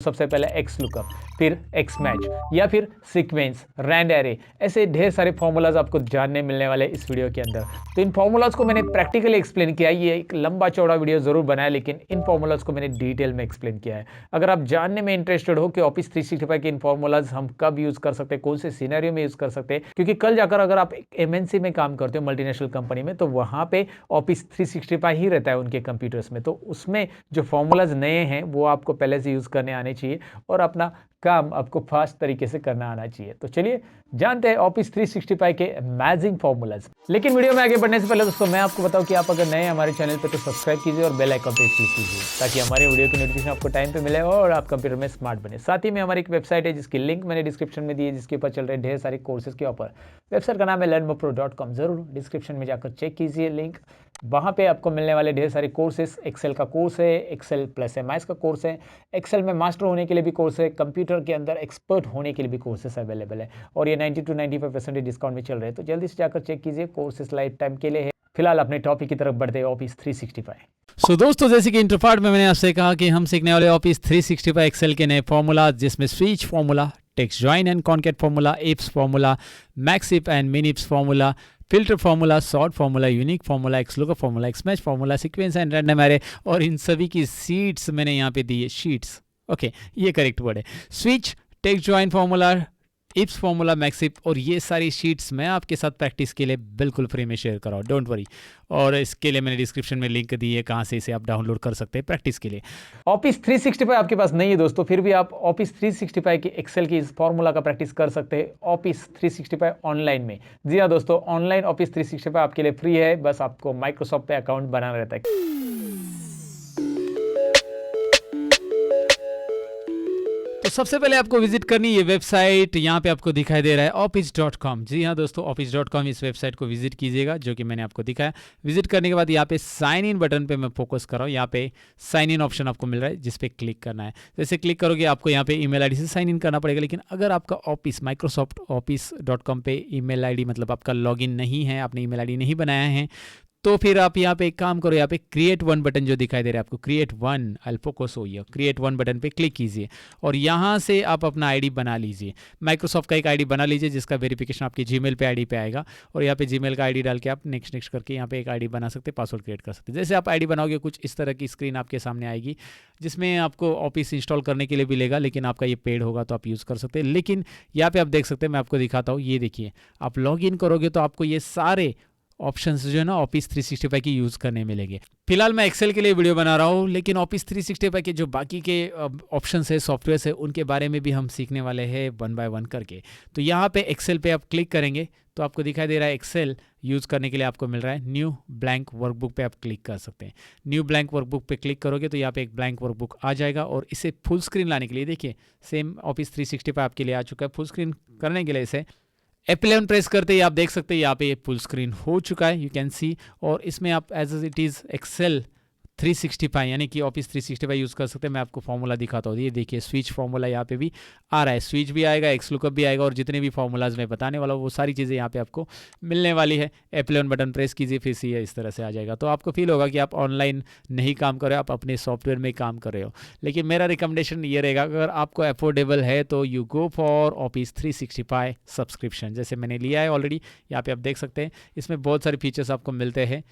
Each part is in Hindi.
सबसे पहले एक्स लुकअप, फिर एक्स मैच या फिर सीक्वेंस, रैंड एरे, ऐसे ढेर सारे फॉर्मूलाज आपको जानने मिलने वाले इस वीडियो के अंदर। तो इन फॉर्मूलाज को मैंने प्रैक्टिकली एक्सप्लेन किया है। ये एक लंबा चौड़ा वीडियो जरूर बनाया, लेकिन इन फॉर्मूलाज को मैंने डिटेल में एक्सप्लेन किया है। अगर आप जानने में इंटरेस्टेड हो कि ऑफिस 365 के इन फॉर्मूलाज हम कब यूज कर सकते हैं, कौन से सिनेरियो में यूज कर सकते हैं, क्योंकि कल जाकर अगर आप एमएनसी में काम करते हो, मल्टीनेशनल कंपनी में, तो वहां पे ऑफिस 365 ही रहता है उनके कंप्यूटर्स में। तो उसमें जो फॉर्मूलाज नए हैं वो आपको पहले से यूज करने आने चाहिए और अपना काम आपको फास्ट तरीके से करना आना चाहिए। तो चलिए जानते हैं ऑफिस 365 के अमेजिंग फॉर्मूलाज। लेकिन वीडियो में आगे बढ़ने से पहले दोस्तों मैं आपको बताऊं कि आप अगर नए हमारे चैनल पे तो सब्सक्राइब कीजिए और बेल आइकन पे क्लिक कीजिए, ताकि हमारे वीडियो की नोटिफिकेशन आपको टाइम पे मिले और आप कंप्यूटर में स्मार्ट बने। साथ ही में हमारी एक वेबसाइट है जिसकी लिंक मैंने डिस्क्रिप्शन में दी है, जिसके ऊपर चल रहे ढेर सारे कोर्सेज के ऑफर। वेबसाइट का नाम है learnmopro.com। जरूर डिस्क्रिप्शन में जाकर चेक कीजिए लिंक। वहाँ पे आपको मिलने वाले ढेर सारे कोर्सेज, एक्सेल का कोर्स है, एक्सेल प्लस एमआईएस का कोर्स है, एक्सेल में मास्टर होने के लिए भी कोर्स है, कंप्यूटर के अंदर एक्सपर्ट होने के लिए भी कोर्सेज अवेलेबल है और ये 90 to 95% डिस्काउंट में चल रहे हैं। तो जल्दी से जाकर चेक कीजिए, कोर्सेज लाइफ टाइम के लिए है। फिलहाल अपने टॉपिक की तरफ बढ़ते हैं, ऑफिस 365। दोस्तों जैसे कि इंटर पार्ट में मैंने आपसे कहा कि हम सीखने वाले ऑफिस 365 एक्सेल के नए फॉर्मूला, जिसमें switch formula, text join and concat formula, ifs formula, max if and min ifs formula, filter formula, sort formula, unique formula, XLOOKUP formula, XMATCH formula, sequence and random array, और इन सभी की सीट्स मैंने यहाँ पे दी है। शीट्स, ओके, ये करेक्ट वर्ड है। Switch, text join formula, ifs formula, maxifs, और ये सारी शीट्स मैं आपके साथ प्रैक्टिस के लिए बिल्कुल फ्री में शेयर कर रहा हूँ, डोंट वरी। और इसके लिए मैंने डिस्क्रिप्शन में लिंक दी है, कहाँ से इसे आप डाउनलोड कर सकते हैं प्रैक्टिस के लिए। ऑफिस 365 आपके पास नहीं है दोस्तों, फिर भी आप ऑफिस 365 की एक्सेल की इस फॉर्मूला का प्रैक्टिस कर सकते हैं ऑफिस 365 ऑनलाइन में। जी हाँ दोस्तों, ऑनलाइन ऑफिस 365 आपके लिए फ्री है, बस आपको माइक्रोसॉफ्ट पे अकाउंट बनाना रहता है। तो सबसे पहले आपको विजिट करनी ये वेबसाइट, यहाँ पे आपको दिखाई दे रहा है office.com। जी हाँ दोस्तों, office.com इस वेबसाइट को विजिट कीजिएगा, जो कि मैंने आपको दिखाया। विजिट करने के बाद यहाँ पे साइन इन बटन पे मैं फोकस कर रहा हूँ। यहाँ पे साइन इन ऑप्शन आपको मिल रहा है, जिस पे क्लिक करना है। जैसे क्लिक करोगे आपको यहाँ पे ईमेल आईडी से साइन इन करना पड़ेगा। लेकिन अगर आपका ऑफिस माइक्रोसॉफ्ट office.com पे ईमेल आईडी, मतलब आपका लॉगिन नहीं है, आपने ईमेल आईडी नहीं बनाया है, तो फिर आप यहाँ पे एक काम करो, यहाँ पे क्रिएट वन बटन जो दिखाई दे रहा है आपको, क्रिएट वन, फोकस हो, ये क्रिएट वन बटन पे क्लिक कीजिए और यहाँ से आप अपना आईडी बना लीजिए। माइक्रोसॉफ्ट का एक आईडी बना लीजिए, जिसका वेरिफिकेशन आपकी जीमेल पे आईडी पे आएगा, और यहाँ पे जीमेल का आईडी डाल के आप नेक्स्ट नेक्स्ट करके यहाँ पे एक आईडी बना सकते हैं, पासवर्ड क्रिएट कर सकते हैं। जैसे आप आईडी बनाओगे कुछ इस तरह की स्क्रीन आपके सामने आएगी, जिसमें आपको ऑफिस इंस्टॉल करने के लिए भी लेगा, लेकिन आपका ये पेड होगा तो आप यूज़ कर सकते हैं। लेकिन यहाँ पे आप देख सकते हैं, मैं आपको दिखाता हूँ, ये देखिए, आप लॉग इन करोगे तो आपको ये सारे ऑप्शंस जो है ना ऑफिस 365 की यूज़ करने मिलेंगे। फिलहाल मैं एक्सेल के लिए वीडियो बना रहा हूँ, लेकिन ऑफिस 365 के जो बाकी के ऑप्शंस है, सॉफ्टवेयर है, उनके बारे में भी हम सीखने वाले हैं वन बाय वन करके। तो यहाँ पे एक्सेल पे आप क्लिक करेंगे तो आपको दिखाई दे रहा है एक्सेल यूज़ करने के लिए आपको मिल रहा है न्यू ब्लैंक वर्कबुक पे आप क्लिक कर सकते हैं। न्यू ब्लैंक वर्कबुक पे क्लिक करोगे तो यहाँ पे एक ब्लैंक वर्कबुक आ जाएगा, और इसे फुल स्क्रीन लाने के लिए देखिए सेम ऑफिस 365 आपके लिए आ चुका है। फुल स्क्रीन करने के लिए इसे F11 प्रेस करते ही आप देख सकते हैं यहाँ पे फुल स्क्रीन हो चुका है, यू कैन सी। और इसमें आप एज इट इज़ एक्सेल 365 यानी कि ऑफिस 365 यूज़ कर सकते हैं। मैं आपको फॉर्मूला दिखाता हूँ, ये देखिए स्विच फॉर्मूला यहाँ पे भी आ रहा है, स्विच भी आएगा, एक्स लुकअप भी आएगा, और जितने भी फॉर्मूलाज मैं बताने वाला हूँ वो सारी चीज़ें यहाँ पे आपको मिलने वाली है। F11 बटन प्रेस कीजिए, फिर से इस तरह से आ जाएगा, तो आपको फील होगा कि आप ऑनलाइन नहीं काम कर रहे हो, आप अपने सॉफ्टवेयर में काम कर रहे हो। लेकिन मेरा रिकमेंडेशन ये रहेगा, अगर आपको अफोर्डेबल है तो you go for office 365 subscription, जैसे मैंने लिया है ऑलरेडी। यहाँ पे आप देख सकते हैं इसमें बहुत सारे फीचर्स आपको मिलते हैं।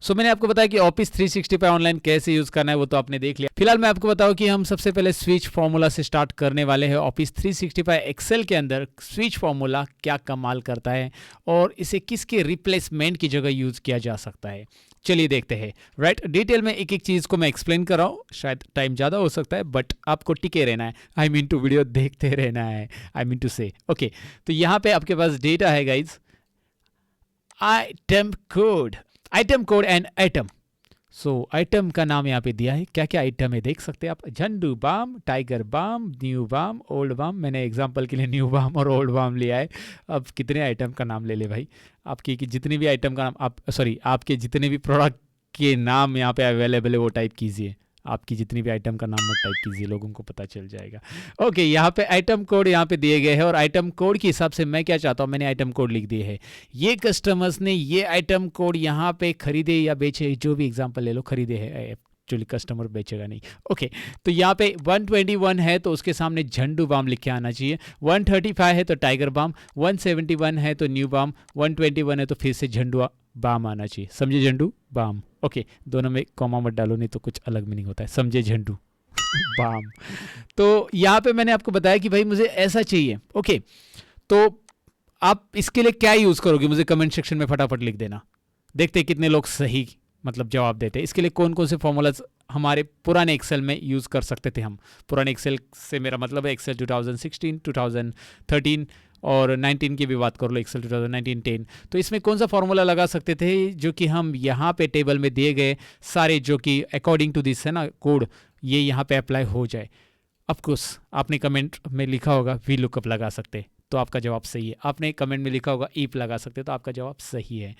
सो मैंने आपको बताया कि ऑफिस 365 ऑनलाइन कैसे यूज़ करना है, वो तो आपने देख लिया। फिलहाल मैं आपको बताऊं कि हम सबसे पहले स्विच फॉर्मूला से स्टार्ट करने वाले हैं। ऑफिस 365 एक्सेल के अंदर स्विच फॉर्मूला क्या कमाल करता है और इसे किसके रिप्लेसमेंट की जगह यूज़ किया जा सकता है, चलिए देखते हैं। राइट, डिटेल में एक एक चीज़ को मैं एक्सप्लेन कर रहा हूँ, शायद टाइम ज़्यादा हो सकता है, बट आपको टिके रहना है, आई मीन टू वीडियो देखते रहना है, आई मीन टू से। ओके, तो यहाँ पे आपके पास डेटा है guys, item code and item. So item का नाम यहाँ पे दिया है, क्या क्या आइटम है देख सकते हैं आप, Zandu balm, tiger balm, new balm, old balm. मैंने एग्जांपल के लिए न्यू बाम और ओल्ड बाम लिया है। अब कितने आइटम का नाम ले ले भाई, आपकी कि जितने भी आइटम का नाम आपके जितने भी प्रोडक्ट के नाम यहाँ पे अवेलेबल है वो टाइप कीजिए। आपकी जितनी भी आइटम का नाम मत टाइप कीजिए, लोगों को पता चल जाएगा। ओके, यहाँ पे आइटम कोड यहाँ पे दिए गए हैं, और आइटम कोड के हिसाब से मैं क्या चाहता हूँ, मैंने आइटम कोड लिख दिए है। ये कस्टमर्स ने ये आइटम कोड यहाँ पे खरीदे या बेचे, जो भी एग्जांपल ले लो, खरीदे है, एक्चुअली कस्टमर बेचेगा नहीं। ओके, तो यहाँ पे 121 है तो उसके सामने झंडू बाम लिख के आना चाहिए, 135 है तो टाइगर बाम, 171 है तो न्यू बाम, 121 है तो फिर से झंडू बाम आना चाहिए। समझे, झंडू बाम। ओके, दोनों में कॉमा मत डालो, नहीं तो कुछ अलग मीनिंग होता है। समझे, झंडू बाम। तो यहाँ पे मैंने आपको बताया कि भाई मुझे ऐसा चाहिए। ओके, तो आप इसके लिए क्या यूज़ करोगे, मुझे कमेंट सेक्शन में फटाफट लिख देना। देखते हैं कितने लोग सही मतलब जवाब देते हैं। इसके लिए कौन कौन से फॉर्मूलाज हमारे पुराने एक्सेल में यूज़ कर सकते थे हम। पुराने एक्सेल से मेरा मतलब है एक्सेल 2016, 2013 और 19 की भी बात कर लो, एक्सेल 2019, 10। तो इसमें कौन सा फॉर्मूला लगा सकते थे जो कि हम यहाँ पे टेबल में दिए गए सारे जो कि अकॉर्डिंग टू दिस है ना कोड, ये यहाँ पे अप्लाई हो जाए। ऑफकोर्स आपने कमेंट में लिखा होगा वी लुकअप लगा सकते, तो आपका जवाब सही है। आपने कमेंट में लिखा होगा ईप लगा सकते, तो आपका जवाब सही है।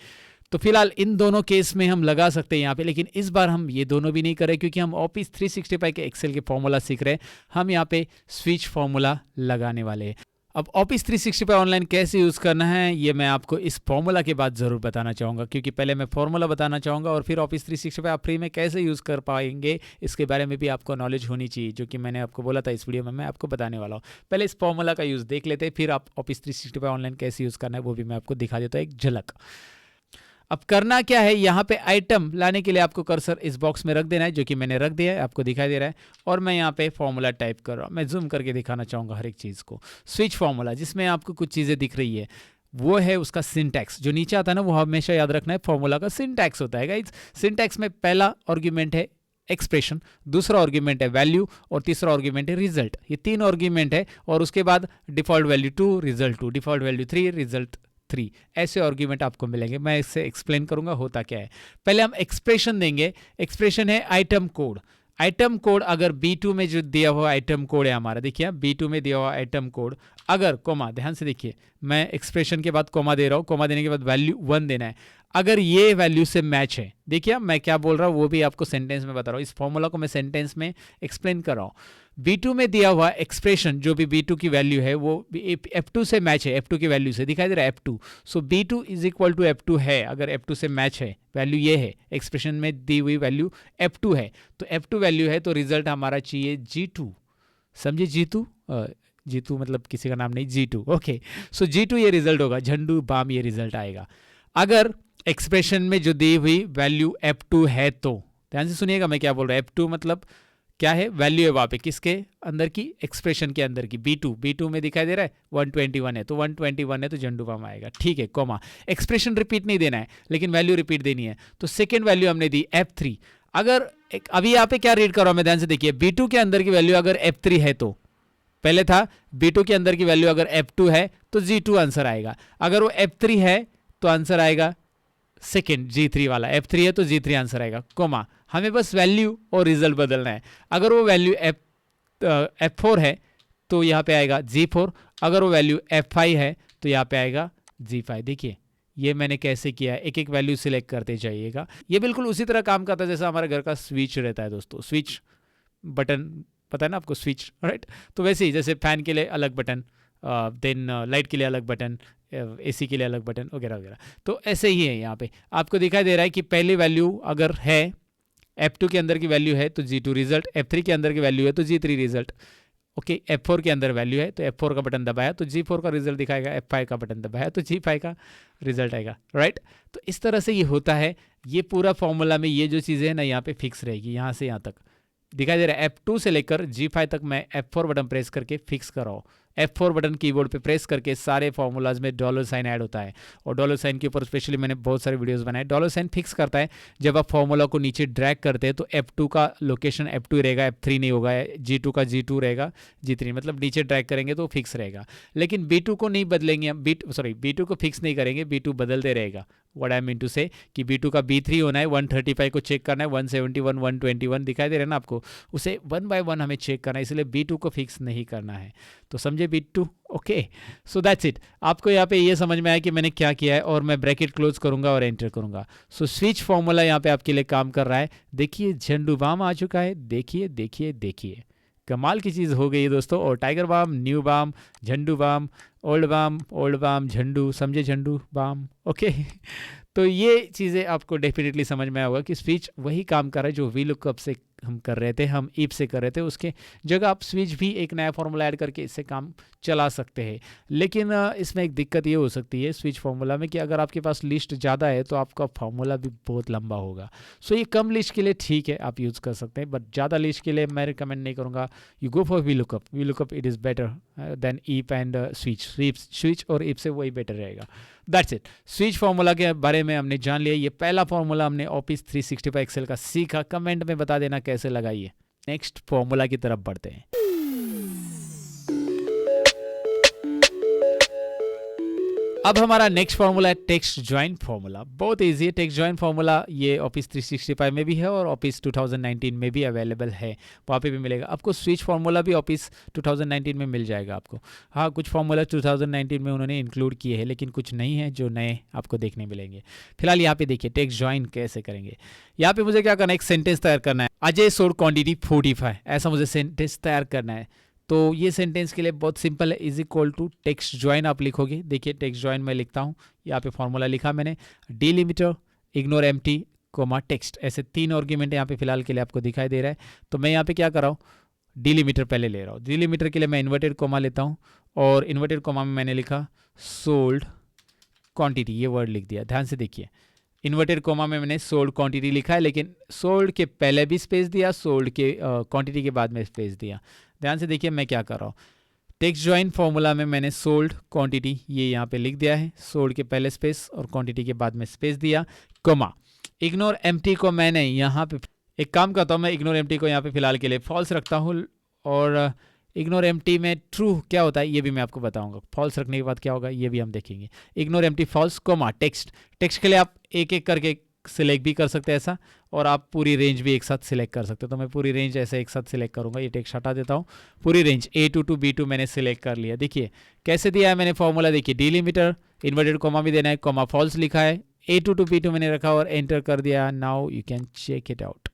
तो फिलहाल इन दोनों केस में हम लगा सकते हैं यहाँ पे, लेकिन इस बार हम ये दोनों भी नहीं करें क्योंकि हम ऑफिस 365 के एक्सेल के फॉर्मूला सीख रहे हैं। हम यहाँ पे स्विच फॉर्मूला लगाने वाले हैं। अब ऑफिस 365 ऑनलाइन कैसे यूज़ करना है ये मैं आपको इस फॉर्मूला के बाद ज़रूर बताना चाहूँगा, क्योंकि पहले मैं फॉर्मूला बताना चाहूँगा और फिर ऑफिस 365 आप फ्री में कैसे यूज़ कर पाएंगे इसके बारे में भी आपको नॉलेज होनी चाहिए, जो कि मैंने आपको बोला था इस वीडियो में मैं आपको बताने वाला हूँ। पहले इस फॉर्मूला का यूज़ देख लेते हैं, फिर आप ऑफिस 365 ऑनलाइन कैसे यूज़ करना है वो भी मैं आपको दिखा देता हूँ एक झलक। अब करना क्या है, यहाँ पे आइटम लाने के लिए आपको कर्सर इस बॉक्स में रख देना है, जो कि मैंने रख दिया है, आपको दिखाई दे रहा है। और मैं यहाँ पे फॉर्मूला टाइप कर रहा हूँ। मैं जूम करके दिखाना चाहूँगा हर एक चीज़ को। स्विच फॉर्मूला, जिसमें आपको कुछ चीज़ें दिख रही है, वो है उसका सिंटैक्स। जो नीचे आता है ना, वो हमेशा याद रखना है, फॉर्मूला का सिंटैक्स होता है गाइस। सिंटैक्स में पहला आर्गुमेंट है एक्सप्रेशन, दूसरा आर्गुमेंट है वैल्यू और तीसरा आर्गुमेंट है रिजल्ट। ये 3 आर्गुमेंट है और उसके बाद default value 2, result 2, default value 3, result 3, ऐसे आर्गुमेंट आपको मिलेंगे। मैं इससे एक्सप्लेन करूंगा होता क्या है। पहले हम एक्सप्रेशन देंगे। एक्सप्रेशन है आइटम कोड। आइटम कोड अगर B2 में जो दिया हुआ आइटम कोड है हमारा, देखिए B2 में दिया हुआ आइटम कोड, अगर कोमा, ध्यान से देखिए, मैं एक्सप्रेशन के बाद कोमा दे रहा हूँ, कोमा देने के बाद वैल्यू 1 देना है। अगर ये वैल्यू से मैच है, देखिए मैं क्या बोल रहा हूँ वो भी आपको सेंटेंस में बता रहा हूँ। इस फॉर्मूला को मैं सेंटेंस में एक्सप्लेन कर रहा हूँ। B2 में दिया हुआ एक्सप्रेशन जो भी B2 की वैल्यू है वो F2 से मैच है, F2 की वैल्यू से, दिखाई दे रहा है F2। So B2 is equal to F2 है। अगर F2 से मैच है, वैल्यू ये है, एक्सप्रेशन में दी हुई वैल्यू F2 है, तो F2 वैल्यू है तो रिजल्ट हमारा चाहिए G2। समझे, G2, G2 मतलब किसी का नाम नहीं, G2। ओके, सो G2 ये रिजल्ट होगा, झंडू बाम ये रिजल्ट आएगा। अगर एक्सप्रेशन में जो दी हुई वैल्यू F2 है, तो ध्यान से सुनिएगा मैं क्या बोल रहा हूँ। F2 मतलब क्या है, वैल्यू है वहाँ पे, किसके अंदर की, एक्सप्रेशन के अंदर की। B2 में दिखाई दे रहा है 121 है, तो 121 है तो झंडू बाम आएगा। ठीक है, कॉमा, एक्सप्रेशन रिपीट नहीं देना है लेकिन वैल्यू रिपीट देनी है। तो सेकेंड वैल्यू हमने दी F3। अगर अभी यहाँ पे क्या रीड कर रहा हूँ मैं, ध्यान से देखिए, B2 के अंदर की वैल्यू अगर F3 है, तो पहले था B2 के अंदर की वैल्यू अगर F2 है तो G2 आंसर आएगा। अगर वो F3 है तो आंसर आएगा सेकेंड G3 वाला। F3 है तो G3 आंसर आएगा, कोमा। हमें बस वैल्यू और रिजल्ट बदलना है। अगर वो वैल्यू F4 है तो यहाँ पे आएगा G4। अगर वो वैल्यू F5 है तो यहाँ पे आएगा G5। देखिए ये मैंने कैसे किया है, एक एक वैल्यू सिलेक्ट करते जाइएगा। ये बिल्कुल उसी तरह काम करता है जैसा हमारे घर का स्विच रहता है दोस्तों। स्विच बटन पता है ना आपको, स्विच, राइट। तो वैसे ही जैसे फैन के लिए अलग बटन, देन लाइट के लिए अलग बटन, AC के लिए अलग बटन वगैरह वगैरह, तो ऐसे ही है। यहाँ पे आपको दिखाई दे रहा है कि पहली वैल्यू अगर है F2 के अंदर की वैल्यू है तो G2 रिजल्ट, F3 के अंदर की वैल्यू है तो G3 रिजल्ट। ओके, F4 के अंदर वैल्यू है तो F4 का बटन दबाया तो G4 का रिजल्ट दिखाएगा, F5 का बटन दबाया तो G5 का रिजल्ट आएगा, राइट। तो इस तरह से ये होता है। ये पूरा फॉर्मूला में ये जो चीज़ें हैं ना यहाँ पे फिक्स रहेगी, यहाँ से यहाँ तक दिखाई दे रहा है। F2 से लेकर G5 तक मैं F4 बटन प्रेस करके फिक्स कर रहा हूँ। F4 बटन कीबोर्ड पे प्रेस करके सारे फॉर्मूलाज में डॉलर साइन ऐड होता है, और डॉलर साइन के ऊपर स्पेशली मैंने बहुत सारे वीडियोस बनाए। डॉलर साइन फिक्स करता है जब आप फॉर्मूला को नीचे ड्रैग करते हैं तो F2 का लोकेशन F2 रहेगा, F3 नहीं होगा, G2 का G2 रहेगा, G3 मतलब नीचे ड्रैग करेंगे तो फिक्स रहेगा। लेकिन B2 को नहीं बदलेंगे हम, B2 को फिक्स नहीं करेंगे, B2 बदलते रहेगा। व्हाट आई मीन टू से कि B2 का B3 होना है, 135 को चेक करना है, 171, 121 दिखाई दे रहा है ना आपको, उसे 1 बाय 1 हमें चेक करना है, इसलिए B2 को फिक्स नहीं करना है। तो समझे B2? Okay, so that's it. आपको यहाँ पे ये समझ में आया कि मैंने क्या किया है, और मैं ब्रैकेट क्लोज करूंगा और एंटर करूंगा। सो स्विच फॉर्मूला यहाँ पे आपके लिए काम कर रहा है। देखिए झंडू बाम आ चुका है, देखिए देखिए देखिए, कमाल की चीज़ हो गई है दोस्तों। और टाइगर बाम, न्यू बाम, झंडू बाम, ओल्ड बाम, झंडू, समझे, झंडू बाम। ओके तो ये चीज़ें आपको डेफिनेटली समझ में आया होगा कि स्विच वही काम कर रहा है जो वी लुकअप से हम कर रहे थे, हम इफ से कर रहे थे, उसके जगह आप स्विच भी एक नया फार्मूला ऐड करके इससे काम चला सकते हैं। लेकिन इसमें एक दिक्कत ये हो सकती है स्विच फार्मूला में कि अगर आपके पास लिस्ट ज़्यादा है तो आपका फार्मूला भी बहुत लंबा होगा। सो ये कम लिस्ट के लिए ठीक है, आप यूज़ कर सकते हैं, बट ज़्यादा लिस्ट के लिए मैं रिकमेंड नहीं करूँगा। You go for V lookup it is better than if and switch और इफ से वही बेटर रहेगा। That's it. स्विच फार्मूला के बारे में हमने जान लिया। ये पहला फार्मूला हमने ऑफिस 365 एक्सेल का सीखा। कमेंट में बता देना कैसे लगाइए। नेक्स्ट फार्मूला की तरफ बढ़ते हैं। अब हमारा नेक्स्ट फार्मूला है टेक्स्ट ज्वाइन फार्मूला। बहुत इजी है। टेक्स्ट ज्वाइन फार्मूला ये ऑफिस 365 में भी है और ऑफिस 2019 में भी अवेलेबल है, वहाँ पे भी मिलेगा आपको। स्विच फार्मूला भी ऑफिस 2019 में मिल जाएगा आपको। हाँ, कुछ फार्मूला 2019 में उन्होंने इंक्लूड किए हैं, लेकिन कुछ नहीं है जो नए आपको देखने मिलेंगे। फिलहाल यहाँ पे देखिए टेक्स्ट ज्वाइन कैसे करेंगे। यहाँ पे मुझे क्या करना है, एक सेंटेंस तैयार करना है। अजय सोल्ड क्वांटिटी 45, ऐसा मुझे सेंटेंस तैयार करना है। तो ये सेंटेंस के लिए बहुत सिंपल है, is equal to text join आप लिखोगे। देखिए टेक्स्ट ज्वाइन मैं लिखता हूँ, यहाँ पे फॉर्मूला लिखा मैंने, delimiter, ignore empty, comma text. ऐसे 3 आर्गुमेंट यहाँ पे फिलहाल के लिए आपको दिखाई दे रहा है। तो मैं यहाँ पे क्या कर रहा हूँ, डिलिमीटर पहले ले रहा हूँ। डिलिमीटर के लिए मैं इन्वर्टेड कोमा लेता हूँ और इन्वर्टेड कोमा में मैंने लिखा सोल्ड क्वांटिटी, ये वर्ड लिख दिया। ध्यान से देखिए, इन्वर्टेड कोमा में मैंने सोल्ड क्वांटिटी लिखा है, लेकिन सोल्ड के पहले भी स्पेस दिया, सोल्ड के क्वांटिटी के बाद में स्पेस दिया। ध्यान से देखिए मैं क्या कर रहा हूँ। टेक्स्ट ज्वाइन फॉर्मूला में मैंने सोल्ड क्वांटिटी ये यहाँ पे लिख दिया है, सोल्ड के पहले स्पेस और क्वांटिटी के बाद में स्पेस दिया, कोमा। इग्नोर एम्प्टी को मैंने यहाँ पे, एक काम करता हूँ मैं, इग्नोर एम्प्टी को यहाँ पे फिलहाल के लिए फॉल्स रखता हूँ और इग्नोर एम्प्टी में ट्रू क्या होता है ये भी मैं आपको बताऊंगा। फॉल्स रखने के बाद क्या होगा ये भी हम देखेंगे। Ignore empty false, comma text. Text के लिए आप एक एक करके सिलेक्ट भी कर सकते हैं ऐसा, और आप पूरी रेंज भी एक साथ सिलेक्ट कर सकते हो। तो मैं पूरी रेंज ऐसे एक साथ सिलेक्ट करूंगा। ये टेक्स्ट हटा देता हूँ। पूरी रेंज A2 to B2 मैंने सिलेक्ट कर लिया। देखिए कैसे दिया है मैंने फॉर्मूला, देखिए डिलिमीटर, इन्वर्टेड कोमा भी देना है, कोमा फॉल्स लिखा है, A2 to B2 मैंने रखा और एंटर कर दिया। Now you can check it out.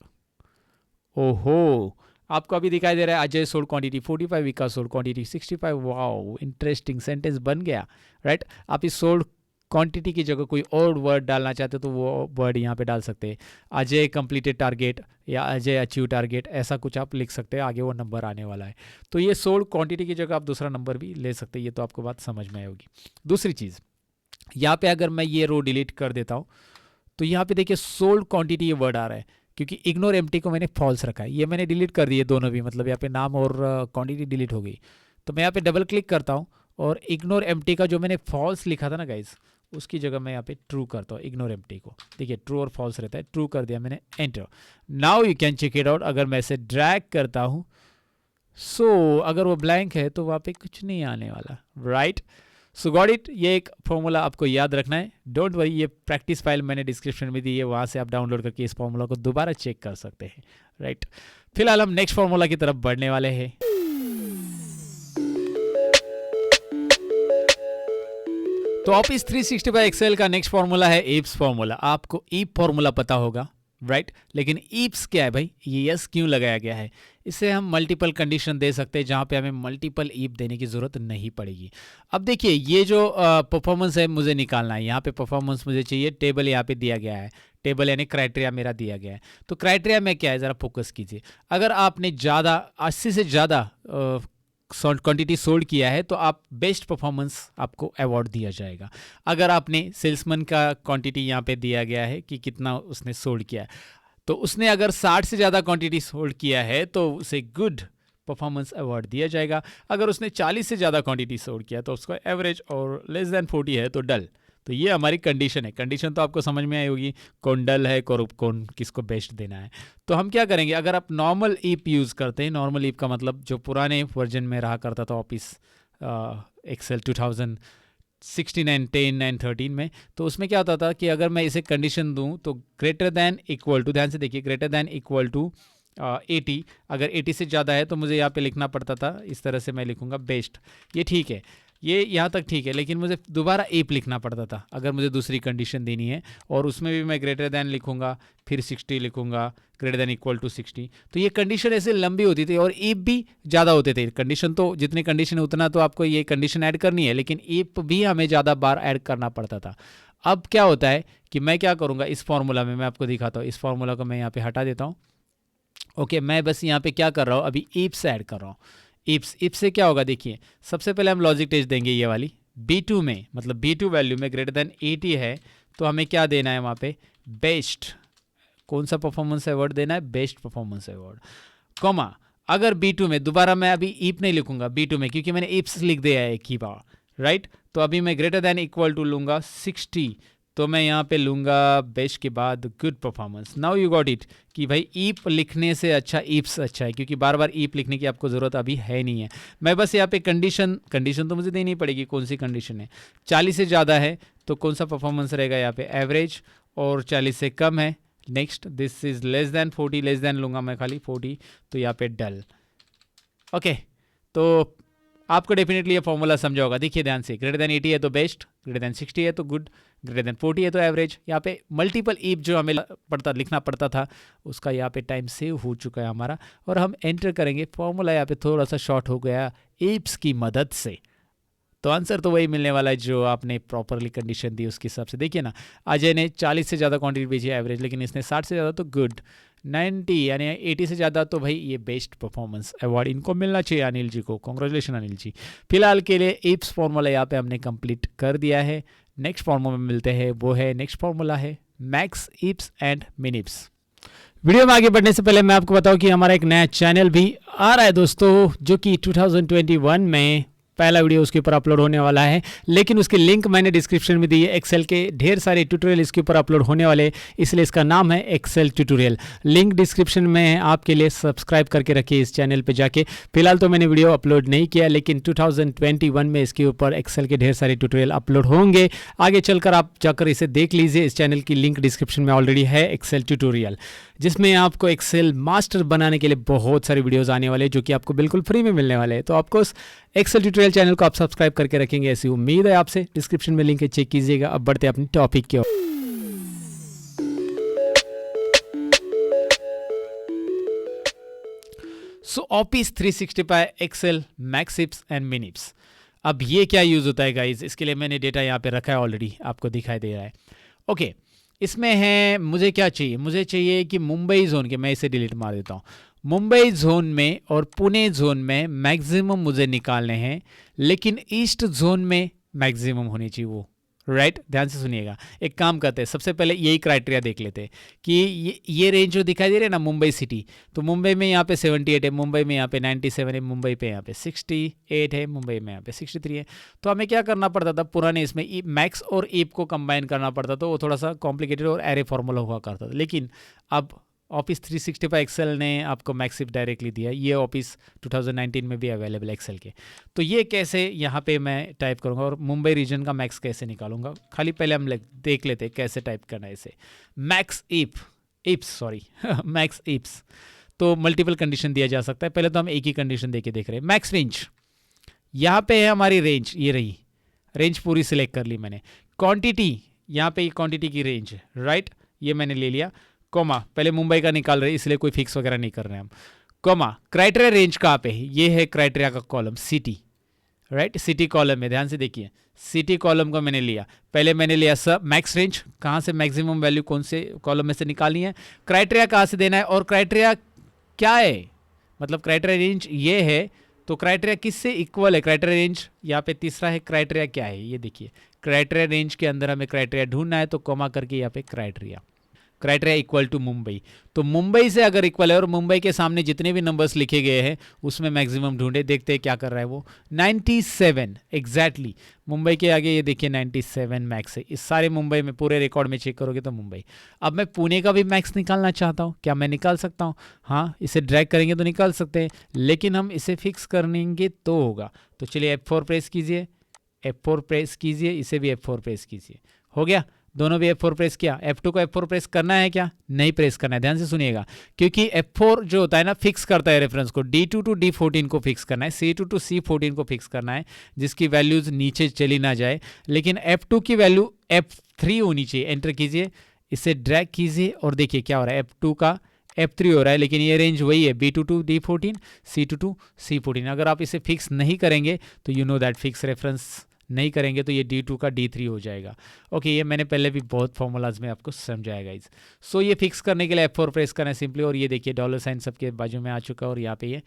ओहो, आपको अभी दिखाई दे रहा है Ajay sold quantity 45, Vikas sold quantity 65। Wow, interesting sentence बन गया, राइट। आप इस सोल्ड क्वांटिटी की जगह कोई और वर्ड डालना चाहते हो तो वो वर्ड यहाँ पे डाल सकते हैं। अजय कंप्लीटेड टारगेट या अजय अचीव टारगेट, ऐसा कुछ आप लिख सकते हैं, आगे वो नंबर आने वाला है। तो ये सोल्ड क्वांटिटी की जगह आप दूसरा नंबर भी ले सकते हैं। ये तो आपको बात समझ में आई होगी। दूसरी चीज़, यहाँ पे अगर मैं ये रो डिलीट कर देता हूँ तो यहाँ पे देखिए सोल्ड क्वांटिटी ये वर्ड आ रहा है, क्योंकि इग्नोर एम्प्टी को मैंने फॉल्स रखा है। ये मैंने डिलीट कर दिए दोनों भी, मतलब यहाँ पे नाम और क्वांटिटी डिलीट हो गई। तो मैं यहाँ पे डबल क्लिक करता हूँ और इग्नोर एम्प्टी का जो मैंने फॉल्स लिखा था ना गाइज, उसकी जगह मैं यहाँ पे ट्रू करता हूँ इग्नोर एम्प्टी को। देखिए ट्रू और फॉल्स रहता है, ट्रू कर दिया मैंने, enter. Now you can check it out. अगर मैं इसे ड्रैग करता हूँ अगर वो ब्लैंक है तो वहाँ पे कुछ नहीं आने वाला, राइट। So got it. ये एक फॉर्मूला आपको याद रखना है। डोंट वरी, ये प्रैक्टिस फाइल मैंने डिस्क्रिप्शन में दी है, वहाँ से आप डाउनलोड करके इस फॉर्मूला को दोबारा चेक कर सकते हैं, राइट। फिलहाल हम नेक्स्ट फॉर्मूला की तरफ बढ़ने वाले हैं। तो ऑफिस 365 एक्सेल का नेक्स्ट फॉर्मूला है ईप्स फॉर्मूला। आपको ईप फॉर्मूला पता होगा, राइट। लेकिन ईप्स क्या है भाई, ये यस क्यों लगाया गया है? इससे हम मल्टीपल कंडीशन दे सकते हैं जहाँ पे हमें मल्टीपल ईप देने की ज़रूरत नहीं पड़ेगी। अब देखिए ये जो परफॉर्मेंस है मुझे निकालना है। यहाँ पे परफॉर्मेंस मुझे चाहिए, टेबल यहाँ पे दिया गया है, टेबल यानी क्राइटेरिया मेरा दिया गया है। तो क्राइटेरिया में क्या है ज़रा फोकस कीजिए। अगर आपने ज़्यादा 80 से ज़्यादा क्वांटिटी सोल्ड किया है तो आप बेस्ट परफॉर्मेंस आपको अवार्ड दिया जाएगा। अगर आपने सेल्समैन का क्वांटिटी यहाँ पे दिया गया है कि कितना उसने सोल्ड किया है, तो उसने अगर 60 से ज़्यादा क्वांटिटी सोल्ड किया है तो उसे गुड परफॉर्मेंस अवार्ड दिया जाएगा। अगर उसने 40 से ज़्यादा क्वांटिटी सोल्ड किया तो उसको एवरेज, और लेस देन 40 है तो डल। तो ये हमारी कंडीशन है। कंडीशन तो आपको समझ में आई होगी, कौन डल है कौन किसको बेस्ट देना है। तो हम क्या करेंगे, अगर आप नॉर्मल ईप यूज़ करते हैं, नॉर्मल ईप का मतलब जो पुराने वर्जन में रहा करता था ऑफिस एक्सेल 2016, 10 एंड 13 में, तो उसमें क्या होता था कि अगर मैं इसे कंडीशन दूं तो ग्रेटर दैन इक्वल टू, ध्यान से देखिए, ग्रेटर दैन इक्वल टू 80, अगर 80 से ज़्यादा है तो मुझे यहाँ पे लिखना पड़ता था, इस तरह से मैं लिखूँगा बेस्ट। ये ठीक है, ये यहाँ तक ठीक है, लेकिन मुझे दोबारा ईप लिखना पड़ता था अगर मुझे दूसरी कंडीशन देनी है, और उसमें भी मैं ग्रेटर दैन लिखूँगा, फिर 60 लिखूँगा, ग्रेटर दैन इक्वल टू 60। तो ये कंडीशन ऐसे लंबी होती थी और ईप भी ज़्यादा होते थे। कंडीशन तो जितनी कंडीशन है उतना तो आपको ये कंडीशन ऐड करनी है, लेकिन ईप भी हमें ज़्यादा बार ऐड करना पड़ता था। अब क्या होता है कि मैं क्या करूँगा इस फॉर्मूला में, मैं आपको दिखाता हूँ। इस फॉर्मूला को मैं यहाँ पे हटा देता हूँ। ओके, मैं बस यहाँ पे क्या कर रहा हूँ, अभी इप्स ऐड कर रहा हूँ। इप्स से क्या होगा, देखिए सबसे पहले हम लॉजिक टेस्ट देंगे ये वाली B2 में, मतलब B2 वैल्यू में ग्रेटर देन 80 है तो हमें क्या देना है वहाँ पे, बेस्ट, कौन सा परफॉर्मेंस अवार्ड देना है, बेस्ट परफॉर्मेंस अवार्ड, कॉमा अगर B2 में, दोबारा मैं अभी ईप नहीं लिखूंगा B2 में क्योंकि मैंने इप्स लिख दिया है एक ही बार, राइट। तो अभी मैं ग्रेटर देन इक्वल टू लूंगा 60, तो मैं यहाँ पे लूंगा बेस्ट के बाद good performance. Now you got it कि भाई ईप लिखने से अच्छा ईप्स अच्छा है, क्योंकि बार बार ईप लिखने की आपको ज़रूरत अभी है नहीं है। मैं बस यहाँ पे कंडीशन तो मुझे देनी पड़ेगी, कौन सी कंडीशन है, 40 से ज़्यादा है तो कौन सा परफॉर्मेंस रहेगा यहाँ पे, एवरेज, और 40 से कम है, next, this is less than 40, less than लूंगा मैं खाली 40, तो यहाँ पे डल। ओके, तो आपको डेफिनेटली ये फॉर्मूला समझा होगा। देखिए ध्यान से, ग्रेटर देन 80 है तो बेस्ट, ग्रेटर देन 60 है तो गुड, ग्रेटर देन 40 है तो एवरेज। यहाँ पे मल्टीपल ईप जो हमें लिखना पड़ता था उसका यहाँ पे टाइम सेव हो चुका है हमारा, और हम एंटर करेंगे। फॉर्मूला यहाँ पे थोड़ा सा शॉर्ट हो गया ईप्स की मदद से, तो आंसर तो वही मिलने वाला है जो आपने प्रॉपरली कंडीशन दी उसके हिसाब से। देखिए ना, अजय ने 40 से ज़्यादा क्वांटिटी बेची है एवरेज, लेकिन इसने 60 से ज़्यादा तो गुड, 90 यानी 80 से ज़्यादा तो भाई ये बेस्ट परफॉर्मेंस अवार्ड इनको मिलना चाहिए अनिल जी को। कॉन्ग्रेचुलेशन अनिल जी। फिलहाल के लिए इप्स फॉर्मूला यहाँ पे हमने कंप्लीट कर दिया है। नेक्स्ट फॉर्मूला में मिलते हैं, वो है नेक्स्ट फॉर्मूला है मैक्स इप्स एंड मिनिप्स। वीडियो में आगे बढ़ने से पहले मैं आपको बताऊं कि हमारा एक नया चैनल भी आ रहा है दोस्तों, जो कि 2021 में पहला वीडियो उसके ऊपर अपलोड होने वाला है, लेकिन उसकी लिंक मैंने डिस्क्रिप्शन में दी है। एक्सेल के ढेर सारे ट्यूटोरियल इसके ऊपर अपलोड होने वाले, इसलिए इसका नाम है एक्सेल ट्यूटोरियल। लिंक डिस्क्रिप्शन में है आपके लिए, सब्सक्राइब करके रखिए इस चैनल पे जाके। फिलहाल तो मैंने वीडियो अपलोड नहीं किया, लेकिन 2021 में इसके ऊपर एक्सेल के ढेर सारे ट्यूटोरियल अपलोड होंगे। आगे चलकर आप जाकर इसे देख लीजिए। इस चैनल की लिंक डिस्क्रिप्शन में ऑलरेडी है, एक्सेल ट्यूटोरियल, जिसमें आपको एक्सेल मास्टर बनाने के लिए बहुत सारे वीडियोस आने वाले हैं जो कि आपको बिल्कुल फ्री में मिलने वाले हैं। तो आपको उस एक्सेल ट्यूटोरियल चैनल को आप सब्सक्राइब करके रखेंगे, ऐसी उम्मीद है आपसे। डिस्क्रिप्शन में लिंक है, चेक कीजिएगा। अब बढ़ते हैं अपने टॉपिक की ओर। So office 365 Excel max ifs and minifs. अब ये क्या यूज होता है गाइज, इसके लिए मैंने डेटा यहाँ पे रखा है ऑलरेडी, आपको दिखाई दे रहा है। ओके, इसमें है, मुझे क्या चाहिए, मुझे चाहिए कि मुंबई जोन के, मैं इसे डिलीट मार देता हूँ, मुंबई जोन में और पुणे जोन में मैक्सिमम मुझे निकालने हैं, लेकिन ईस्ट जोन में मैक्सिमम होनी चाहिए वो, राइट। ध्यान से सुनिएगा। एक काम करते हैं, सबसे पहले यही क्राइटेरिया देख लेते हैं कि ये रेंज जो दिखाई दे रहे हैं ना, मुंबई सिटी, तो मुंबई में यहाँ पे 78 है, मुंबई में यहाँ पे 97 है, मुंबई पे यहाँ पे 68 है, मुंबई में यहाँ पे 63 है। तो हमें क्या करना पड़ता था, पुराने इसमें मैक्स और ईप को कंबाइन करना पड़ता था, वो थोड़ा सा कॉम्प्लिकेटेड और एरे फॉर्मूला हुआ करता था। लेकिन अब ऑफिस 365 एक्सेल ने आपको मैक्स इप डायरेक्टली दिया। ये ऑफिस 2019 में भी अवेलेबल है एक्सेल के। तो ये कैसे यहाँ पे मैं टाइप करूँगा और मुंबई रीजन का मैक्स कैसे निकालूंगा, खाली पहले हम देख लेते हैं कैसे टाइप करना है इसे। मैक्स इप्स तो मल्टीपल कंडीशन दिया जा सकता है। पहले तो हम एक ही कंडीशन दे के देख रहे हैं। मैक्स रेंज, यहाँ पे है हमारी रेंज, ये रही रेंज, पूरी सिलेक्ट कर ली मैंने। क्वांटिटी, यहाँ पे क्वांटिटी की रेंज, राइट, ये मैंने ले लिया। कोमा, पहले मुंबई का निकाल रहे हैं इसलिए कोई फिक्स वगैरह नहीं कर रहे हैं हम। कोमा, क्राइटेरिया रेंज कहाँ पे है, ये है क्राइटेरिया का column city, right. City column में ध्यान से देखिए, सिटी कॉलम को मैंने लिया, पहले मैंने लिया सब मैक्स रेंज, कहाँ से मैक्सिमम वैल्यू कौन से कॉलम में से निकालनी है, क्राइटेरिया कहाँ से देना है, और क्राइटेरिया क्या है, मतलब क्राइटेरिया रेंज ये है, तो क्राइटेरिया किससे इक्वल है, क्राइटेरिया रेंज यहाँ पे तीसरा है। क्राइटेरिया क्या है, ये देखिए, क्राइटेरिया रेंज के अंदर हमें क्राइटेरिया ढूंढना है, तो कोमा करके यहाँ पे क्राइटेरिया इक्वल टू मुंबई। तो मुंबई से अगर इक्वल है और मुंबई के सामने जितने भी नंबर्स लिखे गए हैं उसमें मैक्सिमम ढूंढे, देखते हैं क्या कर रहा है वो। 97 एग्जैक्टली, मुंबई के आगे ये देखिए 97 मैक्स है। इस सारे मुंबई में पूरे रिकॉर्ड में चेक करोगे तो मुंबई। अब मैं पुणे का भी मैक्स निकालना चाहता हूँ, क्या मैं निकाल सकता हूँ? हाँ, इसे ड्रैग करेंगे तो निकाल सकते हैं, लेकिन हम इसे फिक्स करेंगे तो होगा। तो चलिए F4 प्रेस कीजिए, F4 प्रेस कीजिए, इसे भी F4 प्रेस कीजिए, हो गया। दोनों भी F4 प्रेस किया। F2 को F4 प्रेस करना है क्या? नहीं प्रेस करना है, ध्यान से सुनिएगा, क्योंकि F4 जो होता है ना फिक्स करता है रेफरेंस को। D2 टू D14 को फिक्स करना है, C2 टू C14 को फिक्स करना है, जिसकी वैल्यूज नीचे चली ना जाए। लेकिन F2 की वैल्यू F3 होनी चाहिए। एंटर कीजिए, इसे ड्रैग कीजिए और देखिए क्या हो रहा है, F2 का F3 हो रहा है, लेकिन ये रेंज वही है, B2 to D14, C2 to C14। अगर आप इसे फिक्स नहीं करेंगे तो you know that fix reference नहीं करेंगे तो ये D2 का D3 हो जाएगा। ओके, ये मैंने पहले भी बहुत फॉर्मूलाज में आपको समझाया गाइज। सो ये फिक्स करने के लिए F4 प्रेस करना है सिंपली, और ये देखिए डॉलर साइन सबके बाजू में आ चुका है, और यहाँ पे ये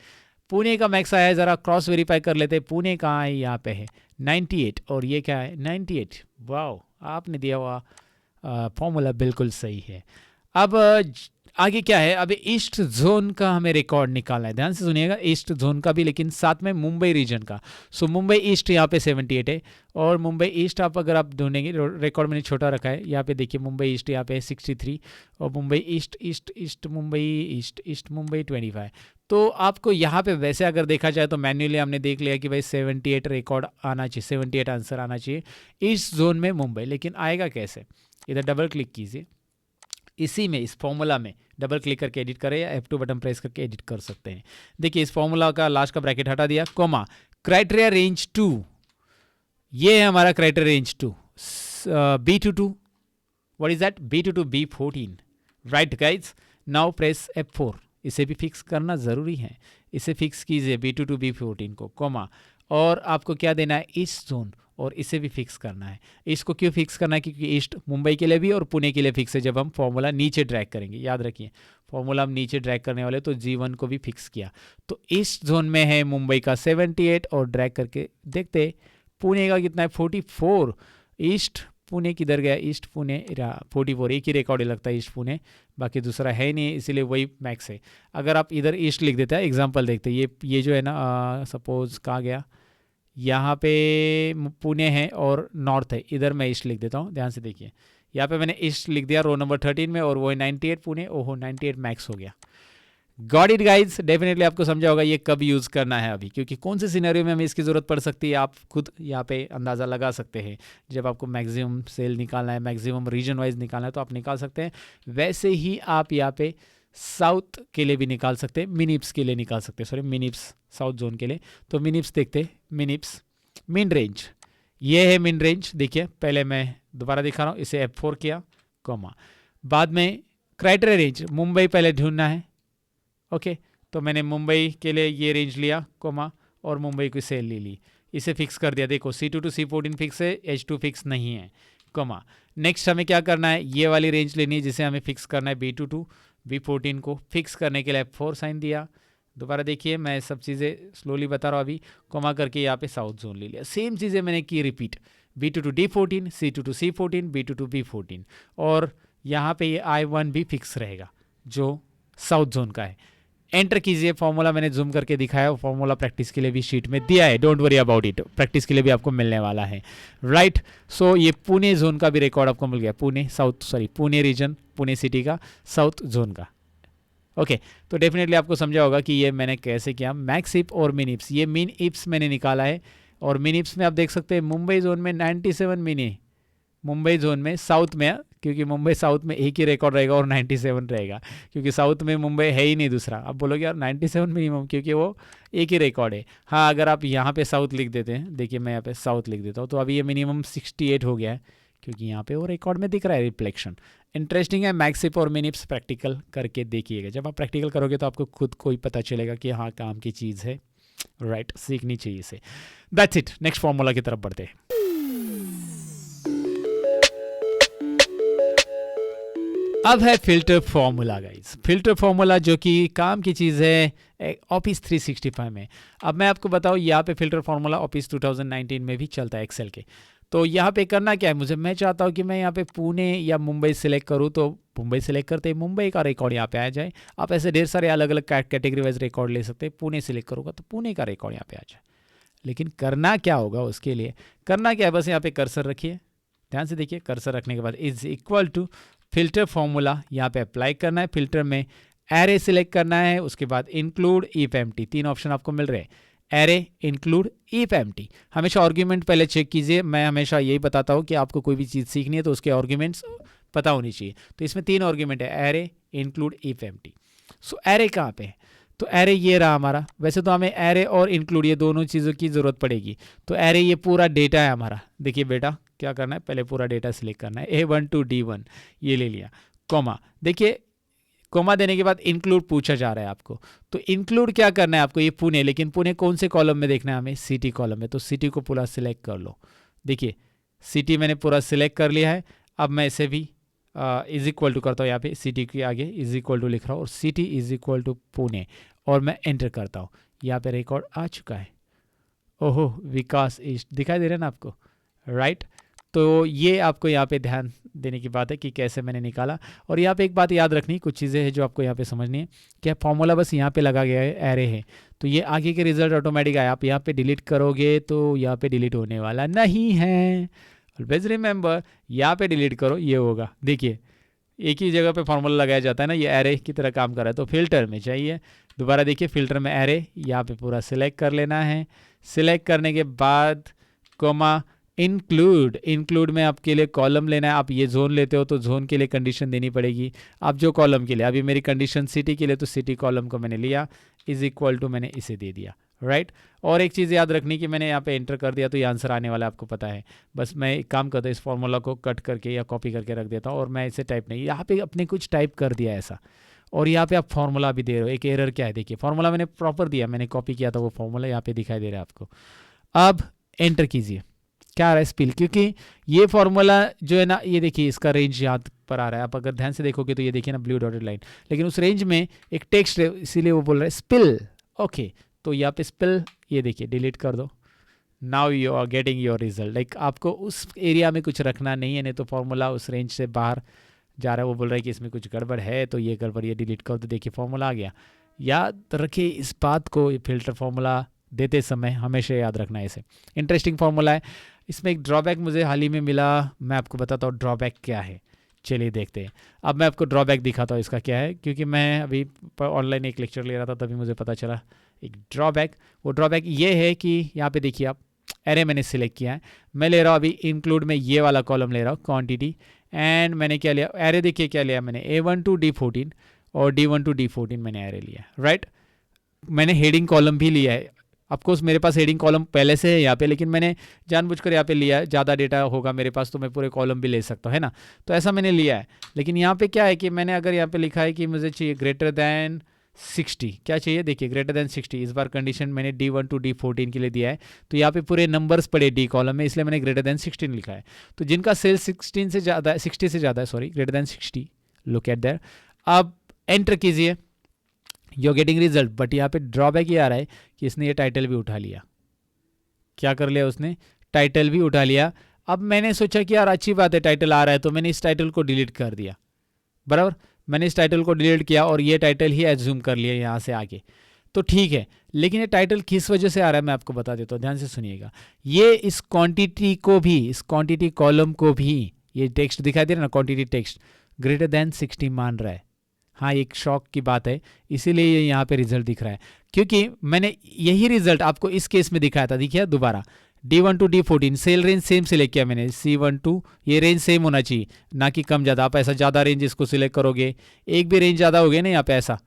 पुणे का मैक्स आया है, ज़रा क्रॉस वेरीफाई कर लेते हैं। पुणे कहाँ है, यहाँ पे है 98, और ये क्या है 98। वाओ, आपने दिया हुआ फॉर्मूला बिल्कुल सही है। अब आगे क्या है, अब ईस्ट जोन का हमें रिकॉर्ड निकालना है, ध्यान से सुनिएगा, ईस्ट जोन का भी, लेकिन साथ में मुंबई रीजन का। सो मुंबई ईस्ट यहाँ पे 78 है, और मुंबई ईस्ट आप अगर आप ढूंढेंगे, रिकॉर्ड मैंने छोटा रखा है, यहाँ पे देखिए मुंबई ईस्ट यहाँ पे है 63, और Mumbai east east east Mumbai east east Mumbai 25। तो आपको यहाँ पे वैसे अगर देखा जाए तो मैन्युअली हमने देख लिया कि भाई 78 रिकॉर्ड आना चाहिए, 78 आंसर आना चाहिए ईस्ट जोन में मुंबई, लेकिन आएगा कैसे? इधर डबल क्लिक कीजिए, इसी में इस फॉर्मूला में डबल क्लिक करके एडिट करें, या F2 बटन प्रेस करके एडिट कर सकते हैं। देखिए इस फॉर्मूला का लास्ट का ब्रैकेट हटा दिया, कॉमा, क्राइटेरिया रेंज 2, ये है हमारा criteria range 2, B22, what is that, B22 B14, right guys. Now press F4, इसे भी फिक्स करना ज़रूरी है, इसे फिक्स कीजिए B22 B14 को, कॉमा, और आपको क्या देना है, ईस्ट जोन, और इसे भी फिक्स करना है। इसको क्यों फिक्स करना है, क्योंकि ईस्ट मुंबई के लिए भी और पुणे के लिए फिक्स है। जब हम फॉर्मूला नीचे ड्रैग करेंगे, याद रखिए फॉर्मूला हम नीचे ड्रैग करने वाले, तो G1 को भी फिक्स किया, तो ईस्ट जोन में है मुंबई का 78, और ड्रैग करके देखते पुणे का कितना है 44, ईस्ट पुणे किधर गया, ईस्ट पुणे 44, एक ही रिकॉर्ड लगता है ईस्ट पुणे, बाकी दूसरा है नहीं, इसीलिए वही मैक्स है। अगर आप इधर ईस्ट लिख देते हैं, एग्जांपल देखते हैं, ये जो है ना, सपोज कहाँ गया, यहाँ पे पुणे है और नॉर्थ है, इधर मैं ईस्ट लिख देता हूँ, ध्यान से देखिए, यहाँ पे मैंने ईस्ट लिख दिया रो नंबर 13 में, और वो है 98 पुणे, ओहो 98 मैक्स हो गया। गॉट इट गाइज, डेफिनेटली आपको समझा होगा ये कब यूज़ करना है अभी, क्योंकि कौन से सिनेरियो में हमें इसकी ज़रूरत पड़ सकती है, आप खुद यहाँ पे अंदाज़ा लगा सकते हैं। जब आपको मैक्सिमम सेल निकालना है, मैक्सिमम रीजन वाइज निकालना है, तो आप निकाल सकते हैं। वैसे ही आप यहाँ पे साउथ के लिए भी निकाल सकते हैं, मिनिप्स के लिए निकाल सकते हैं, सॉरी मिनिप्स साउथ जोन के लिए। तो मिनिप्स देखते, मिनिप्स मिन रेंज, ये है मिन रेंज, देखिए पहले मैं दोबारा दिखा रहा हूँ, इसे F4 किया, कॉमा, बाद में क्राइटेरिया रेंज मुंबई पहले ढूंढना है, ओके, तो मैंने मुंबई के लिए ये रेंज लिया, कॉमा, और मुंबई की सेल ले ली, इसे फिक्स कर दिया। देखो C2 to C14 फिक्स है, H2 फिक्स नहीं है, कॉमा। नेक्स्ट हमें क्या करना है, ये वाली रेंज लेनी है जिसे हमें फिक्स करना है B22 B14 को। फिक्स करने के लिए F4 साइन दिया, दोबारा देखिए मैं सब चीज़ें स्लोली बता रहा हूँ अभी, कॉमा करके यहाँ पे साउथ जोन ले लिया। सेम चीज़ें मैंने की repeat, B22 D14, C2 to C14, B22 B14, और यहाँ पे ये I1 भी फिक्स रहेगा जो साउथ जोन का है। एंटर कीजिए, फॉर्मूला मैंने जूम करके दिखाया, फॉर्मूला प्रैक्टिस के लिए भी शीट में दिया है, don't worry about it, practice के लिए भी आपको मिलने वाला है, राइट। सो ये पुणे जोन का भी रिकॉर्ड आपको मिल गया, पुणे रीजन, पुणे सिटी का साउथ जोन का, ओके। तो डेफिनेटली आपको समझा होगा कि ये मैंने कैसे किया। मैक्स इप और मिन इप्स, ये मिन इप्स मैंने निकाला है, और मिन इप्स में आप देख सकते हैं मुंबई जोन में 97 मिनी, मुंबई जोन में साउथ में, क्योंकि मुंबई साउथ में एक ही रिकॉर्ड रहेगा और 97 रहेगा, क्योंकि साउथ में मुंबई है ही नहीं दूसरा। अब बोलोगे यार 97 मिनिमम, क्योंकि वो एक ही रिकॉर्ड है। हाँ, अगर आप यहाँ पे साउथ लिख देते हैं, देखिए मैं यहाँ पे साउथ लिख देता हूँ, तो अभी ये मिनिमम 68 हो गया है, क्योंकि यहाँ पे वो रिकॉर्ड में दिख रहा है रिफ्लेक्शन। इंटरेस्टिंग है, मैक्सिप और मिनिप्स प्रैक्टिकल करके देखिएगा। जब आप प्रैक्टिकल करोगे तो आपको खुद को ही पता चलेगा कि हाँ काम की चीज़ है, राइट, सीखनी चाहिए इसे। दैट्स इट, नेक्स्ट फॉर्मूला की तरफ बढ़ते हैं। अब है filter formula guys, filter formula जो कि काम की चीज़ है ऑफिस 365 में। अब मैं आपको बताऊँ, यहाँ पे फिल्टर फॉर्मूला ऑफिस 2019 में भी चलता है एक्सेल के। तो यहाँ पे करना क्या है, मैं चाहता हूँ कि मैं यहाँ पे पुणे या मुंबई सेलेक्ट करूँ, तो मुंबई सेलेक्ट करते ही मुंबई का रिकॉर्ड यहाँ पे आ जाए। आप ऐसे ढेर सारे अलग अलग कैटेगरी वाइज रिकॉर्ड ले सकते हैं। पुणे सेलेक्ट करूँगा तो पुणे का रिकॉर्ड यहाँ पे आ जाए। लेकिन करना क्या होगा, उसके लिए करना क्या है, बस यहाँ पे कर्सर रखिए, ध्यान से देखिए, कर्सर रखने के बाद is equal to filter formula यहाँ पे अप्लाई करना है। फिल्टर में एरे सिलेक्ट करना है, उसके बाद इंक्लूड इफ एम्प्टी, 3 ऑप्शन आपको मिल रहे हैं, एरे, इंक्लूड, इफ एम्प्टी। हमेशा आर्ग्यूमेंट पहले चेक कीजिए। मैं हमेशा यही बताता हूँ कि आपको कोई भी चीज़ सीखनी है तो उसके आर्ग्यूमेंट्स पता होनी चाहिए। तो इसमें 3 आर्ग्यूमेंट है, array, include, if empty. So array कहाँ पे है, तो एरे ये रहा हमारा। वैसे तो हमें एरे और इंक्लूड ये दोनों चीज़ों की ज़रूरत पड़ेगी। तो एरे ये पूरा डेटा है हमारा। देखिए बेटा क्या करना है, पहले पूरा डेटा सिलेक्ट करना है, A1 to D1 ये ले लिया, कॉमा। देखिए कॉमा देने के बाद इंक्लूड पूछा जा रहा है आपको, तो इंक्लूड क्या करना है आपको, ये पुणे, लेकिन पुणे कौन से कॉलम में देखना है हमें, सिटी कॉलम में। तो सिटी को पूरा सिलेक्ट कर लो, देखिए सिटी मैंने पूरा सिलेक्ट कर लिया है। अब मैं इसे भी इज इक्वल टू करता हूँ, यहाँ पे सिटी के आगे इज इक्वल टू लिख रहा हूँ और city is equal to Pune और मैं एंटर करता हूँ। यहाँ पे रिकॉर्ड आ चुका है। ओहो विकास ईस्ट दिखाई दे रहा है ना आपको, राइट। तो ये आपको यहाँ पे ध्यान देने की बात है कि कैसे मैंने निकाला। और यहाँ पे एक बात याद रखनी, कुछ चीज़ें हैं जो आपको यहाँ पे समझनी है। क्या फॉर्मूला बस यहाँ पे लगा गया है, एरे है, तो ये आगे के रिजल्ट ऑटोमेटिक आए। आप यहाँ पे डिलीट करोगे तो यहाँ पे डिलीट होने वाला नहीं है। ऑलवेज रिमेंबर, यहाँ पे डिलीट करो ये होगा। देखिए एक ही जगह पे फॉर्मूला लगाया जाता है ना, ये एरे की तरह काम कर रहा है। तो फिल्टर में चाहिए, दोबारा देखिए फिल्टर में एरे, यहाँ पे पूरा सिलेक्ट कर लेना है। सिलेक्ट करने के बाद कोमा इंक्लूड में आपके लिए कॉलम लेना है। आप ये जोन लेते हो तो जोन के लिए कंडीशन देनी पड़ेगी। आप जो कॉलम के लिए, अभी मेरी कंडीशन सिटी के लिए, तो सिटी कॉलम को मैंने लिया, इज इक्वल टू मैंने इसे दे दिया, राइट। और एक चीज़ याद रखनी कि मैंने यहाँ पे एंटर कर दिया तो ये आंसर आने वाला आपको पता है। बस मैं एक काम करता हूँ, इस फॉर्मूला को कट करके या कॉपी करके रख देता हूँ और मैं इसे टाइप नहीं, यहाँ पे अपने कुछ टाइप कर दिया ऐसा। और यहाँ पे आप फॉर्मूला भी दे रहे हो। एक एरर क्या है देखिए, फॉर्मूला मैंने प्रॉपर दिया, मैंने कॉपी किया था वो फॉर्मूला यहाँ पे दिखाई दे रहा है आपको। अब एंटर कीजिए, क्या आ रहा है स्पिल, क्योंकि ये फॉर्मूला जो है ना, ये देखिए इसका रेंज यहाँ पर आ रहा है। आप अगर ध्यान से देखोगे तो ये देखिए ना ब्लू डॉटेड लाइन, लेकिन उस रेंज में एक टेक्स्ट है, इसीलिए वो बोल रहा है स्पिल। ओके, तो यहाँ पे स्पिल, ये देखिए डिलीट कर दो। Now you are getting your result. Like आपको उस एरिया में कुछ रखना नहीं है, नहीं तो फॉर्मूला उस रेंज से बाहर जा रहा है। वो बोल रहा है कि इसमें कुछ गड़बड़ है, तो ये गड़बड़, ये डिलीट कर दो। देखिए फॉर्मूला आ गया। याद रखिए इस बात को, ये फिल्टर फॉर्मूला देते समय हमेशा याद रखना है इसे। इंटरेस्टिंग फॉर्मूला है। इसमें एक ड्रॉबैक मुझे हाल ही में मिला, मैं आपको बताता हूँ ड्रॉबैक क्या है। चलिए देखते हैं। अब मैं आपको ड्रॉबैक दिखाता हूँ इसका क्या है, क्योंकि मैं अभी ऑनलाइन एक लेक्चर ले रहा था तभी मुझे पता चला एक ड्रॉबैक। वो ड्रॉबैक ये है कि यहाँ पे देखिए आप, एरे मैंने सिलेक्ट किया है, मैं ले रहा हूँ अभी इंक्लूड में ये वाला कॉलम ले रहा हूँ क्वांटिटी, एंड मैंने क्या लिया, एरे देखिए क्या लिया मैंने, A1 to D14 और D1 to D14 मैंने एरे लिया, राइट। मैंने हेडिंग कॉलम भी लिया है। ऑफकोर्स मेरे पास हेडिंग कॉलम पहले से है यहाँ पे, लेकिन मैंने जानबूझकर यहाँ पे लिया है। ज़्यादा डेटा होगा मेरे पास तो मैं पूरे कॉलम भी ले सकता हूँ, है ना। तो ऐसा मैंने लिया है। लेकिन यहाँ पे क्या है कि मैंने अगर यहाँ पे लिखा है कि मुझे चाहिए ग्रेटर दैन 60, क्या चाहिए देखिए ग्रेटर दैन 60। इस बार कंडीशन मैंने D1 to D14 के लिए दिया है, तो यहाँ पे पूरे नंबर्स पड़े डी कॉलम में, इसलिए मैंने ग्रेटर दैन 16 लिखा है। तो जिनका सेल 16 से ज़्यादा है, 60 से ज़्यादा है, sorry greater than 60, look at there. अब एंटर कीजिए, you are getting result. But यहाँ पे ड्रॉबैक ये आ रहा है कि इसने ये टाइटल भी उठा लिया। क्या कर लिया उसने, टाइटल भी उठा लिया। अब मैंने सोचा कि यार अच्छी बात है टाइटल आ रहा है, तो मैंने इस टाइटल को डिलीट कर दिया, बराबर। मैंने इस टाइटल को डिलीट किया और ये टाइटल ही एज्यूम कर लिया यहाँ से आगे, तो ठीक है। लेकिन ये टाइटल किस वजह से आ रहा है मैं आपको बता देता हूँ, ध्यान से सुनिएगा। ये इस क्वांटिटी को भी, इस क्वांटिटी कॉलम को भी, ये टेक्स्ट दिखाई दे रहा है ना, क्वांटिटी टेक्स्ट ग्रेटर दैन 60 मान रहा है। हाँ एक शॉक की बात है, इसीलिए ये यहाँ पे रिजल्ट दिख रहा है, क्योंकि मैंने यही रिजल्ट आपको इस केस में दिखाया था। देखिए दोबारा D1 to D14 cell range same select किया मैंने, C1 to, ये रेंज सेम होना चाहिए ना कि कम ज़्यादा। आप ऐसा ज़्यादा रेंज इसको सिलेक्ट करोगे, एक भी रेंज ज़्यादा हो गया ना यहाँ पे ऐसा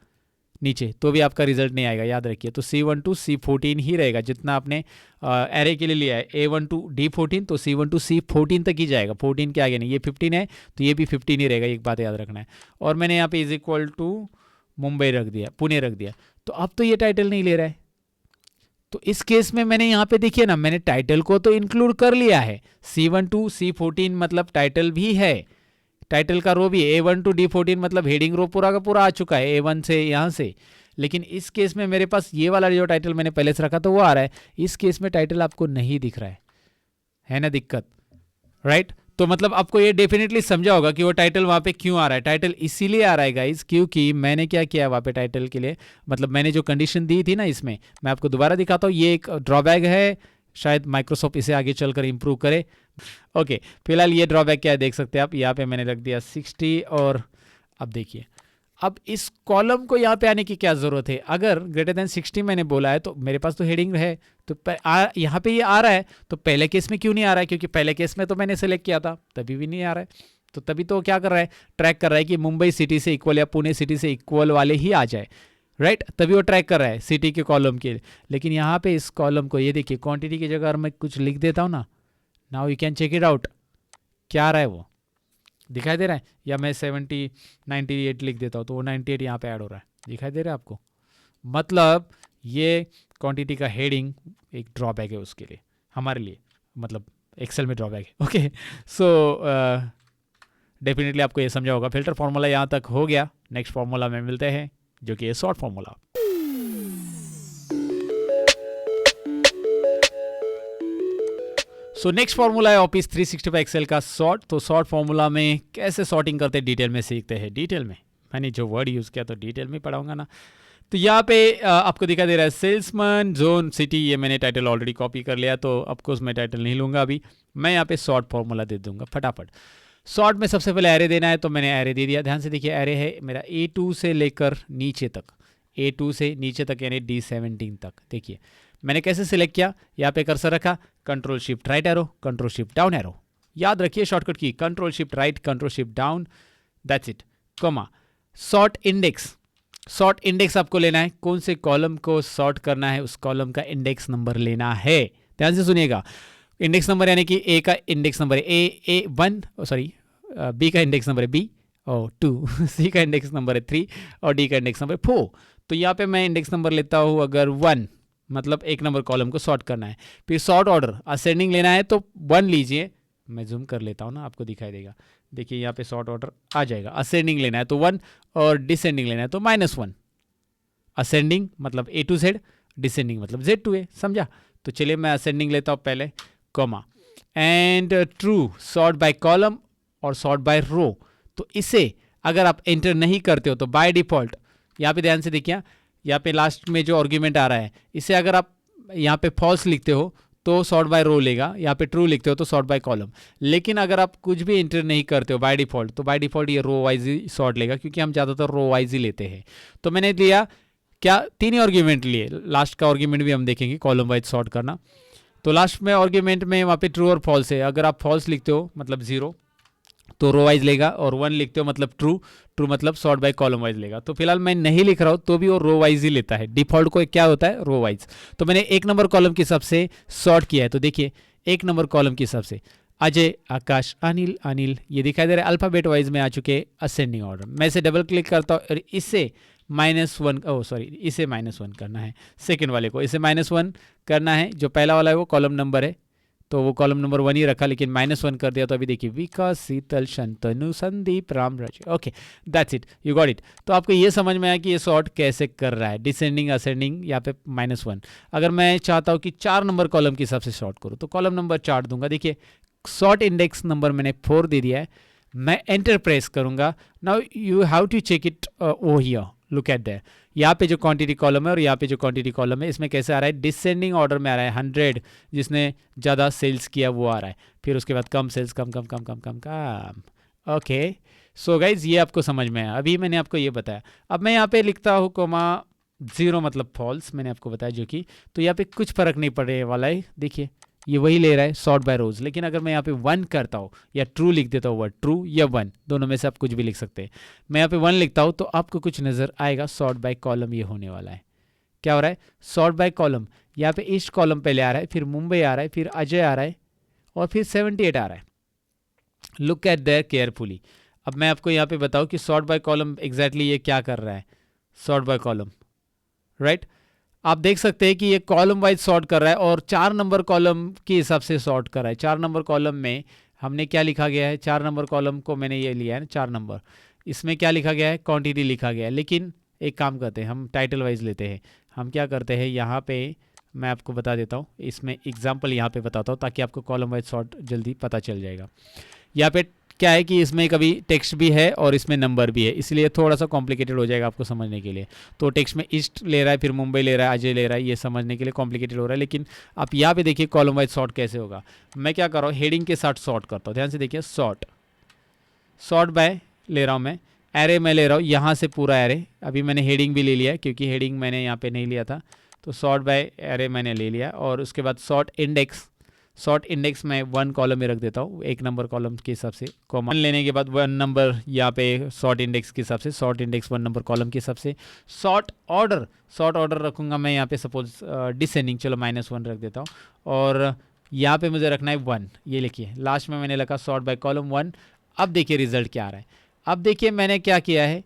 नीचे, तो भी आपका रिजल्ट नहीं आएगा, याद रखिए। तो C1 to C14 ही रहेगा, जितना आपने एरे के लिए लिया है A1 to D14, तो C1 to C14 तक ही जाएगा, 14 के आगे नहीं। ये 15 है तो ये भी 15 ही रहेगा, एक बात याद रखना है। और मैंने यहाँ पे इज इक्वल टू मुंबई रख दिया, पुणे रख दिया, तो अब तो ये टाइटल नहीं ले रहा है। तो इस केस में मैंने यहाँ पे देखिए ना, मैंने टाइटल को तो इंक्लूड कर लिया है, C1 to C14 मतलब टाइटल भी है, टाइटल का रो भी है। A1 to D14 मतलब हेडिंग रो पूरा का पूरा आ चुका है A1 से यहाँ से। लेकिन इस केस में मेरे पास ये वाला जो टाइटल मैंने पहले से रखा था वो आ रहा है, इस केस में टाइटल आपको नहीं दिख रहा है ना दिक्कत, राइट। तो मतलब आपको ये डेफिनेटली समझा होगा कि वो टाइटल वहाँ पे क्यों आ रहा है। टाइटल इसीलिए आ रहा है गाइज, क्योंकि मैंने क्या किया वहाँ पे टाइटल के लिए, मतलब मैंने जो कंडीशन दी थी ना, इसमें मैं आपको दोबारा दिखाता हूँ। ये एक ड्रॉबैक है, शायद माइक्रोसॉफ्ट इसे आगे चलकर इंप्रूव करे। ओके, फिलहाल ये ड्रॉबैक क्या है देख सकते हैं आप, यहाँ पे मैंने रख दिया 60। और अब देखिए, अब इस कॉलम को यहाँ पे आने की क्या ज़रूरत है। अगर ग्रेटर देन 60 मैंने बोला है तो मेरे पास तो हेडिंग है, तो यहाँ पे ये आ रहा है, तो पहले केस में क्यों नहीं आ रहा है, क्योंकि पहले केस में तो मैंने सेलेक्ट किया था, तभी भी नहीं आ रहा है। तो तभी तो क्या कर रहा है, ट्रैक कर रहा है कि मुंबई सिटी से इक्वल या पुणे सिटी से इक्वल वाले ही आ जाए, राइट। तभी वो ट्रैक कर रहा है सिटी के कॉलम के। लेकिन यहाँ पे इस कॉलम को, ये देखिए क्वांटिटी की जगह अगर मैं कुछ लिख देता हूँ ना, now you can check it out, क्या आ रहा है वो दिखाई दे रहा है। या मैं 98 लिख देता हूँ तो वो 98 यहाँ पे ऐड हो रहा है, दिखाई दे रहा है आपको। मतलब ये क्वांटिटी का हेडिंग एक ड्रॉबैक है उसके लिए, हमारे लिए, मतलब एक्सेल में ड्रॉबैक है। ओके, सो डेफिनेटली आपको ये समझा होगा। फिल्टर फार्मूला यहाँ तक हो गया। नेक्स्ट फार्मूला में मिलते हैं जो कि है sort formula. So next formula है ऑफिस 365 एक्सेल का सॉर्ट। तो सॉर्ट फार्मूला में कैसे सॉर्टिंग करते हैं डिटेल में सीखते हैं। डिटेल में मैंने जो वर्ड यूज़ किया तो डिटेल में पढ़ाऊंगा ना। तो यहाँ पे आपको दिखा दे रहा है सेल्समैन जोन सिटी, ये मैंने टाइटल ऑलरेडी कॉपी कर लिया तो ऑफकोर्स मैं टाइटल नहीं लूँगा अभी। मैं यहाँ पे सॉर्ट फार्मूला दे दूंगा फटाफट। सॉर्ट में सबसे पहले एरे देना है तो मैंने एरे दे दिया। ध्यान से देखिए, एरे है मेरा A2 से लेकर नीचे तक, A2 से नीचे तक यानी D17 तक। देखिए मैंने कैसे सिलेक्ट किया, यहाँ पे कर्सर रखा, control shift right arrow, control shift down arrow. याद रखिए शॉर्टकट की control shift right, control shift down, that's it, comma. Sort index, sort index आपको लेना है। कौन से कॉलम को सॉर्ट करना है उस कॉलम का इंडेक्स नंबर लेना है। ध्यान से सुनिएगा, इंडेक्स नंबर यानी कि ए का इंडेक्स नंबर है A1, सॉरी बी का इंडेक्स नंबर है B और 2, सी का इंडेक्स नंबर है 3 और डी का इंडेक्स नंबर 4। तो यहाँ पे मैं इंडेक्स नंबर लेता हूँ अगर 1, मतलब एक नंबर कॉलम को सॉर्ट करना है। फिर सॉर्ट ऑर्डर असेंडिंग लेना है तो 1 लीजिए, मैं जूम कर लेता हूँ ना, आपको दिखाई देगा। देखिए यहाँ पे सॉर्ट ऑर्डर आ जाएगा। असेंडिंग लेना है तो 1 और डिसेंडिंग लेना है तो -1। असेंडिंग मतलब A to Z, डिसेंडिंग मतलब Z to A, समझा। तो चलिए मैं असेंडिंग लेता हूँ पहले, comma and true sort by column और सॉर्ट बाय रो। तो इसे अगर आप एंटर नहीं करते हो तो बाय डिफॉल्ट, यहाँ पे ध्यान से देखिए, यहाँ पे लास्ट में जो आर्ग्यूमेंट आ रहा है इसे अगर आप यहाँ पे फॉल्स लिखते हो तो सॉर्ट बाय रो लेगा, यहाँ पे ट्रू लिखते हो तो सॉर्ट बाय कॉलम। लेकिन अगर आप कुछ भी एंटर नहीं करते हो बाय डिफॉल्ट तो बाय डिफॉल्ट ये रो वाइज ही सॉर्ट लेगा, क्योंकि हम ज़्यादातर रो वाइज ही लेते हैं। तो मैंने लिया क्या, 3 ही आर्ग्यूमेंट लिए। लास्ट का आर्ग्यूमेंट भी हम देखेंगे कॉलम वाइज सॉर्ट करना। तो लास्ट में आर्ग्यूमेंट में वहाँ पे ट्रू और फॉल्स है। अगर आप फॉल्स लिखते हो मतलब 0 तो रो वाइज लेगा, और 1 लिखते हो मतलब ट्रू, ट्रू मतलब सॉर्ट बाय कॉलम वाइज लेगा। तो फिलहाल मैं नहीं लिख रहा हूँ तो भी वो रो वाइज ही लेता है। डिफॉल्ट को क्या होता है, रो वाइज। तो मैंने 1 नंबर कॉलम के हिसाब से सॉर्ट किया है। तो देखिए 1 नंबर कॉलम के हिसाब से अजय, आकाश, अनिल, अनिल, ये दिखाई दे रहा है अल्फ़ाबेट वाइज में आ चुके असेंडिंग ऑर्डर। मैं इसे डबल क्लिक करता हूँ और इससे -1, ओह सॉरी, इसे -1 करना है, सेकेंड वाले को इसे -1 करना है। जो पहला वाला है वो कॉलम नंबर है तो वो कॉलम नंबर 1 ही रखा, लेकिन -1 कर दिया। तो अभी देखिए Vikas, Sheetal, Shantanu, Sandeep, Ramraj. Okay that's it, you got it. तो आपको ये समझ में आया कि ये सॉर्ट कैसे कर रहा है, डिसेंडिंग असेंडिंग, यहाँ पे -1। अगर मैं चाहता हूँ कि 4 नंबर कॉलम के हिसाब से सॉर्ट करूँ तो कॉलम नंबर 4 दूंगा। देखिए सॉर्ट इंडेक्स नंबर मैंने 4 दे दिया है। मैं एंटर प्रेस करूंगा। Now you have to check it oh here, look at that. यहाँ पे जो क्वांटिटी कॉलम है और यहाँ पे जो क्वांटिटी कॉलम है, इसमें कैसे आ रहा है, डिसेंडिंग ऑर्डर में आ रहा है। 100 जिसने ज़्यादा सेल्स किया वो आ रहा है, फिर उसके बाद कम सेल्स, कम कम कम कम कम कम। ओके सो गाइज ये आपको समझ में आया। अभी मैंने आपको ये बताया। अब मैं यहाँ पे लिखता हूँ कोमा 0 मतलब फॉल्स, मैंने आपको बताया जो कि, तो यहाँ पे कुछ फर्क नहीं पड़ने वाला है। देखिए ये वही ले रहा है सॉर्ट बाय रोज। लेकिन अगर मैं यहाँ पे 1 करता हूँ या ट्रू लिख देता हूँ, वर्ड ट्रू या 1 दोनों में से आप कुछ भी लिख सकते हैं। मैं यहाँ पे 1 लिखता हूँ तो आपको कुछ नज़र आएगा, सॉर्ट बाय कॉलम ये होने वाला है। क्या हो रहा है, सॉर्ट बाय कॉलम। यहाँ पे ईस्ट कॉलम पहले आ रहा है, फिर मुंबई आ रहा है, फिर अजय आ रहा है और फिर 78 आ रहा है। Look at there carefully. अब मैं आपको यहाँ पे बताऊँ कि सॉर्ट बाय कॉलम एग्जैक्टली ये क्या कर रहा है। सॉर्ट बाय कॉलम राइट, आप देख सकते हैं कि ये कॉलम वाइज सॉर्ट कर रहा है और 4 नंबर कॉलम के हिसाब से सॉर्ट कर रहा है। 4 नंबर कॉलम में हमने क्या लिखा गया है, 4 नंबर कॉलम को मैंने ये लिया है ना 4 नंबर, इसमें क्या लिखा गया है, क्वांटिटी लिखा गया है। लेकिन एक काम करते हैं, हम टाइटल वाइज लेते हैं। हम क्या करते हैं, यहाँ पे मैं आपको बता देता हूँ, इसमें एग्जाम्पल यहाँ पे बताता हूँ ताकि आपको कॉलम वाइज सॉर्ट जल्दी पता चल जाएगा। यहाँ पे क्या है कि इसमें कभी टेक्स्ट भी है और इसमें नंबर भी है, इसलिए थोड़ा सा कॉम्प्लिकेटेड हो जाएगा आपको समझने के लिए। तो टेक्स्ट में ईस्ट ले रहा है, फिर मुंबई ले रहा है, अजय ले रहा है, ये समझने के लिए कॉम्प्लिकेटेड हो रहा है। लेकिन आप यहाँ पे देखिए कॉलम वाइज सॉर्ट कैसे होगा। मैं क्या कर रहा हूँ, हेडिंग के साथ सॉर्ट करता हूँ। ध्यान से देखिए, सॉर्ट, सॉर्ट बाय ले रहा हूँ मैं, एरे में ले रहा हूँ यहाँ से पूरा एरे। अभी मैंने हेडिंग भी ले लिया है क्योंकि हेडिंग मैंने यहाँ पे नहीं लिया था, तो सॉर्ट बाय एरे मैंने ले लिया। और उसके बाद सॉर्ट इंडेक्स, सॉर्ट इंडेक्स में 1 कॉलम में रख देता हूँ, 1 नंबर कॉलम के हिसाब से, कॉमन लेने के बाद 1 नंबर यहाँ पे सॉर्ट इंडेक्स के हिसाब से, सॉर्ट इंडेक्स 1 नंबर कॉलम के हिसाब से। सॉर्ट ऑर्डर, सॉर्ट ऑर्डर रखूँगा मैं यहाँ पे सपोज डिसेंडिंग, चलो -1 रख देता हूँ। और यहाँ पे मुझे रखना है 1, ये लिखिए लास्ट में मैंने लिखा सॉर्ट बाय कॉलम 1। अब देखिए रिजल्ट क्या आ रहा है। अब देखिए मैंने क्या किया है,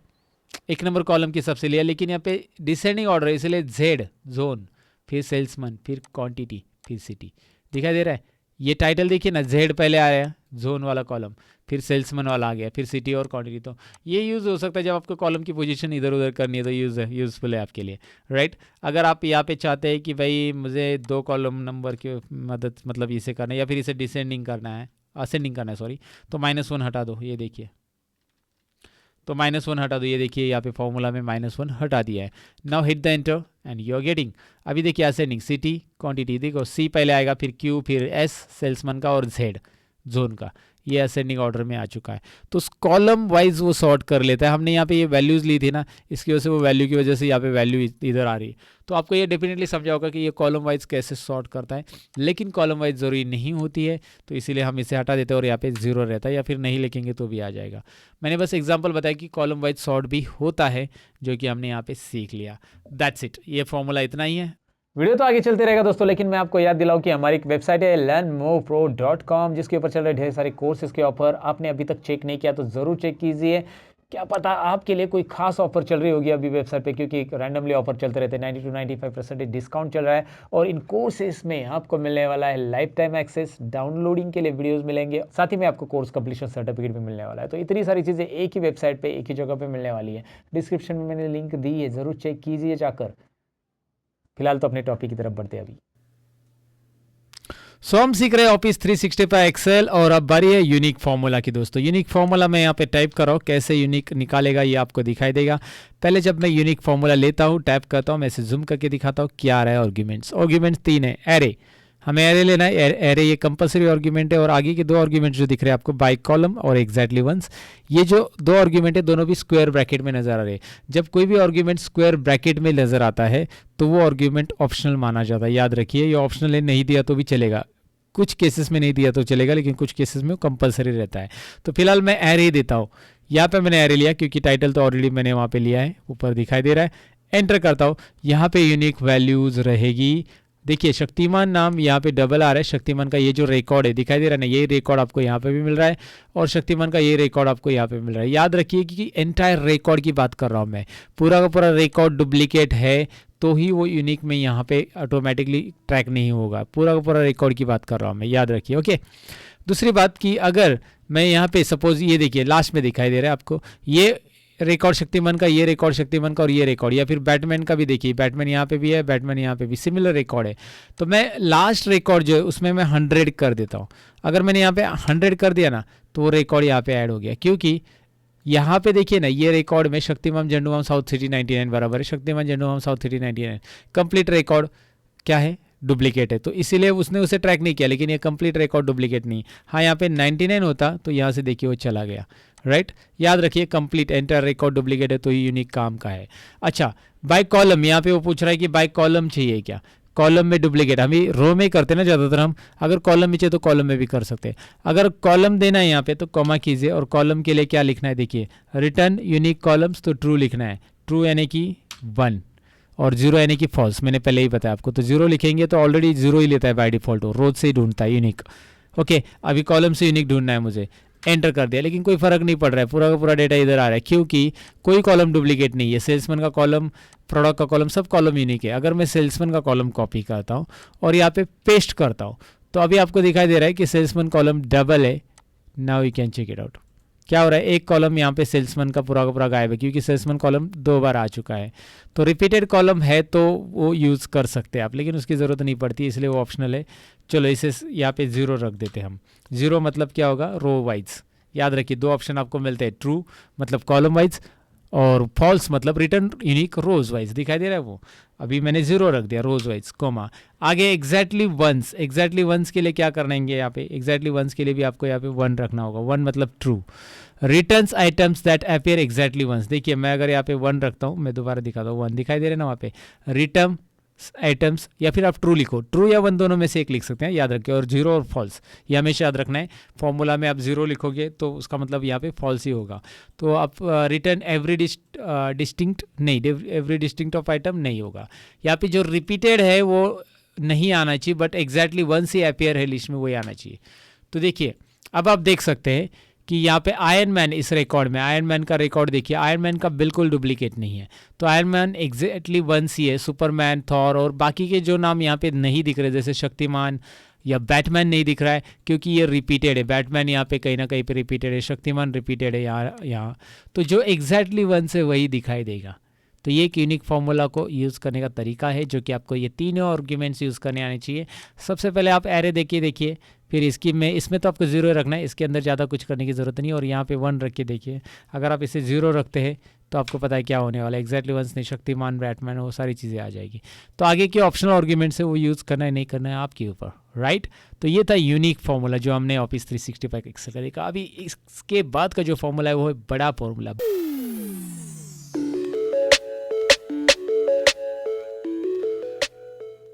1 नंबर कॉलम के हिसाब से लिया, लेकिन यहाँ पे डिसेंडिंग ऑर्डर इसलिए Z जोन, फिर सेल्समैन, फिर क्वांटिटी, फिर सिटी, दिखाई दे रहा है। ये टाइटल देखिए ना, जेड पहले आया, जोन वाला कॉलम, फिर सेल्समैन वाला आ गया, फिर सिटी और क्वांटिटी। तो ये यूज़ हो सकता है जब आपको कॉलम की पोजीशन इधर उधर करनी है, तो यूज़फुल है आपके लिए, राइट। अगर आप यहाँ पे चाहते हैं कि भाई मुझे 2 कॉलम नंबर की मदद मतलब इसे करना है, या फिर इसे डिसेंडिंग करना है, असेंडिंग करना है सॉरी, तो -1 हटा दो, ये देखिए, तो -1 हटा दो, ये देखिए यहाँ पे फॉर्मूला में -1 हटा दिया है। Now hit the enter and you are getting. अभी देखिए असेंडिंग, सिटी क्वांटिटी, देखो सी पहले आएगा, फिर क्यू, फिर एस सेल्समैन का, और जेड जोन का, ये असेंडिंग ऑर्डर में आ चुका है। तो कॉलम वाइज वो सॉर्ट कर लेता है। हमने यहाँ पे ये वैल्यूज़ ली थी ना, इसकी वजह से वो वैल्यू की वजह से यहाँ पे वैल्यू इधर आ रही है। तो आपको ये डेफिनेटली समझा होगा कि ये कॉलम वाइज कैसे सॉर्ट करता है, लेकिन कॉलम वाइज ज़रूरी नहीं होती है, तो इसीलिए हम इसे हटा देते हैं और यहाँ पे 0 रहता है, या फिर नहीं लिखेंगे तो भी आ जाएगा। मैंने बस एग्जाम्पल बताया कि कॉलम वाइज सॉर्ट भी होता है, जो कि हमने यहाँ पे सीख लिया। दैट्स इट, ये फॉर्मूला इतना ही है। वीडियो तो आगे चलते रहेगा दोस्तों, लेकिन मैं आपको याद दिलाऊं कि हमारी एक वेबसाइट है learnmovepro.com, जिसके ऊपर चल रहे ढेर सारे कोर्सेज के ऑफर। आपने अभी तक चेक नहीं किया तो ज़रूर चेक कीजिए। क्या पता आपके लिए कोई खास ऑफर चल रही होगी अभी वेबसाइट पे, क्योंकि रैंडमली ऑफर चलते रहते हैं। 90 to 95% डिस्काउंट चल रहा है, और इन कोर्सेज में आपको मिलने वाला है लाइफ टाइम एक्सेस, डाउनलोडिंग के लिए वीडियोस मिलेंगे, साथ ही में आपको कोर्स कंप्लीशन सर्टिफिकेट भी मिलने वाला है। तो इतनी सारी चीज़ें एक ही वेबसाइट पे, एक ही जगह पे मिलने वाली है। डिस्क्रिप्शन में मैंने लिंक दी है, ज़रूर चेक कीजिए जाकर। फिलहाल तो अपने टॉपिक की तरफ बढ़ते हैं अभी। सो हम सीख रहे हैं ऑफिस 365 एक्सेल, और अब बारी है यूनिक फार्मूला की दोस्तों। यूनिक फार्मूला मैं यहाँ पे टाइप कर रहा हूँ, कैसे यूनिक निकालेगा ये आपको दिखाई देगा। पहले जब मैं यूनिक फार्मूला लेता हूँ, टैप करता हूँ, मैं इसे जूम करके दिखाता हूँ क्या आ रहा है। आर्ग्यूमेंट्स 3 है। एरे, हमें एरे लेना है। एरे ये कंपलसरी आर्ग्यूमेंट है, और आगे के 2 आर्ग्यूमेंट जो दिख रहे हैं आपको, बाय कॉलम और एग्जैक्टली वंस, ये जो 2 आर्ग्यूमेंट है दोनों भी स्क्वायर ब्रैकेट में नजर आ रहे हैं। जब कोई भी आर्ग्यूमेंट स्क्वायर ब्रैकेट में नजर आता है तो वो आर्ग्यूमेंट ऑप्शनल माना जाता है। याद रखिए, ये ऑप्शनल है, नहीं दिया तो भी चलेगा, कुछ केसेस में नहीं दिया तो चलेगा, लेकिन कुछ केसेस में कंपलसरी रहता है। तो फिलहाल मैं एरे देता हूँ। यहाँ पे मैंने एरे लिया, क्योंकि टाइटल तो ऑलरेडी मैंने वहाँ पे लिया है, ऊपर दिखाई दे रहा है। एंटर करता हूँ, यहाँ पे यूनिक वैल्यूज रहेगी। देखिए शक्तिमान नाम यहाँ पे डबल आ रहा है। शक्तिमान का ये जो रिकॉर्ड है दिखाई दे रहा है ना, ये रिकॉर्ड आपको यहाँ पे भी मिल रहा है, और शक्तिमान का ये रिकॉर्ड आपको यहाँ पे मिल रहा है। याद रखिए कि एंटायर रिकॉर्ड की बात कर रहा हूँ मैं, पूरा का पूरा रिकॉर्ड डुप्लीकेट है तो ही वो यूनिक में यहाँ पे ऑटोमेटिकली ट्रैक नहीं होगा। पूरा का पूरा रिकॉर्ड की बात कर रहा हूँ मैं, याद रखिए। ओके, दूसरी बात कि अगर मैं यहाँ पे सपोज ये देखिए लास्ट में दिखाई दे रहा है आपको, ये रिकॉर्ड शक्तिमान का, ये रिकॉर्ड शक्तिमान का, और ये रिकॉर्ड, या फिर बैटमैन का भी देखिए, बैटमैन यहाँ पे भी है, बैटमैन यहाँ पे भी सिमिलर रिकॉर्ड है। तो मैं लास्ट रिकॉर्ड जो है उसमें मैं 100 कर देता हूँ। अगर मैंने यहाँ पे 100 कर दिया ना, तो वो रिकॉर्ड यहाँ पे ऐड हो गया, क्योंकि यहाँ पे देखिए ना, ये रिकॉर्ड में शक्तिमान झंडूमाम साउथ सिटी 99 बराबर है शक्तिमान झंडूमाम साउथ सिटी 99। कंप्लीट रिकॉर्ड क्या है, डुप्लीकेट है, तो इसीलिए उसने उसे ट्रैक नहीं किया, लेकिन ये कंप्लीट रिकॉर्ड डुप्लीकेट नहीं। हाँ, यहाँ पे 99 होता तो यहाँ से देखिए वो चला गया, राइट। याद रखिए कंप्लीट एंटर रिकॉर्ड डुप्लीकेट है तो ये यूनिक काम का है। अच्छा, बाय कॉलम, यहाँ पे वो पूछ रहा है कि बाय कॉलम चाहिए क्या। कॉलम में डुप्लीकेट हम रो में करते हैं ना ज़्यादातर, हम अगर कॉलम में चाहिए तो कॉलम में भी कर सकते हैं। अगर कॉलम देना है यहाँ पे तो कॉमा कीजिए, और कॉलम के लिए क्या लिखना है देखिए, रिटर्न यूनिक कॉलम्स, तो ट्रू लिखना है, ट्रू यानी कि 1, और 0 यानी कि फॉल्स, मैंने पहले ही बताया आपको। तो 0 लिखेंगे तो ऑलरेडी 0 ही लेता है बाय डिफॉल्ट, वो रोज से ही ढूंढता है यूनिक। ओके, अभी कॉलम से यूनिक ढूंढना है मुझे, एंटर कर दिया, लेकिन कोई फर्क नहीं पड़ रहा है, पूरा का पूरा डेटा इधर आ रहा है, क्योंकि कोई कॉलम डुप्लीकेट नहीं है। सेल्समैन का कॉलम, प्रोडक्ट का कॉलम, सब कॉलम यूनिक है। अगर मैं सेल्समैन का कॉलम कॉपी करता हूँ और यहाँ पे पेस्ट करता हूँ, तो अभी आपको दिखाई दे रहा है कि सेल्समैन कॉलम डबल है। Now you can check it out. क्या हो रहा है, एक कॉलम यहाँ पे सेल्समैन का पूरा गायब है, क्योंकि सेल्समैन कॉलम 2 बार आ चुका है। तो रिपीटेड कॉलम है तो वो यूज़ कर सकते हैं आप, लेकिन उसकी ज़रूरत नहीं पड़ती, इसलिए वो ऑप्शनल है। चलो इसे यहाँ पे 0 रख देते हैं हम। 0 मतलब क्या होगा, रो वाइज। याद रखिए 2 ऑप्शन आपको मिलते हैं, ट्रू मतलब कॉलम वाइज, और फॉल्स मतलब रिटर्न यूनिक रोज वाइज। दिखाई दे रहा है वो, अभी मैंने 0 रख दिया रोज वाइज, कोमा। आगे एग्जैक्टली वंस, एग्जैक्टली वंस के लिए क्या करनेंगे यहाँ पे, एग्जैक्टली वंस के लिए भी आपको यहाँ पे 1 रखना होगा। 1 मतलब true. Returns items that appear exactly once, देखिए मैं अगर यहाँ पे 1 रखता हूँ, मैं दोबारा दिखाता हूँ, 1 दिखाई दे रहा है ना वहाँ पे, रिटर्न आइटम्स, या फिर आप ट्रू लिखो, ट्रू या 1 दोनों में से एक लिख सकते हैं, याद रखिए। और 0 और फॉल्स ये हमेशा याद रखना है। फॉर्मूला में आप 0 लिखोगे तो उसका मतलब यहाँ पे फॉल्स ही होगा। तो आप रिटर्न एवरी डिस्टिंक्ट नहीं, एवरी डिस्टिंक्ट ऑफ आइटम नहीं होगा। यहाँ पे जो रिपीटेड है वो नहीं आना चाहिए, बट एग्जैक्टली वंस ही अपेयर है लिस्ट में, वही आना चाहिए। तो देखिए अब आप देख सकते हैं कि यहाँ पे आयरन मैन, इस रिकॉर्ड में आयरन मैन का रिकॉर्ड देखिए, आयरन मैन का बिल्कुल डुप्लीकेट नहीं है। तो आयरन मैन एग्जैक्टली 1 ही है। सुपरमैन, थॉर और बाकी के जो नाम यहाँ पे नहीं दिख रहे, जैसे शक्तिमान या बैटमैन नहीं दिख रहा है क्योंकि ये रिपीटेड है, बैटमैन यहाँ पे कहीं ना कहीं पे रिपीटेड है, शक्तिमान रिपीटेड है यहाँ, तो जो एग्जैक्टली वंस है वही दिखाई देगा। तो ये एक यूनिक फार्मूला को यूज़ करने का तरीका है जो कि आपको ये तीनों आर्ग्यूमेंट्स यूज़ करने आने चाहिए। सबसे पहले आप एरे देखिए, फिर इसमें तो आपको 0 रखना है, इसके अंदर ज़्यादा कुछ करने की ज़रूरत नहीं, और यहाँ पे 1 रख के देखिए। अगर आप इसे 0 रखते हैं तो आपको पता है क्या होने वाला है, एग्जैक्टली वंस नहीं, शक्तिमान, बैटमैन, वो सारी चीज़ें आ जाएगी। तो आगे के ऑप्शनल आर्ग्यूमेंट्स है वो यूज़ करना है नहीं करना है आपके ऊपर, राइट। तो ये था यूनिक फार्मूला जो हमने ऑफिस 365 एक्सेल का देखा। अभी इसके बाद का जो फार्मूला है वो है बड़ा फार्मूला।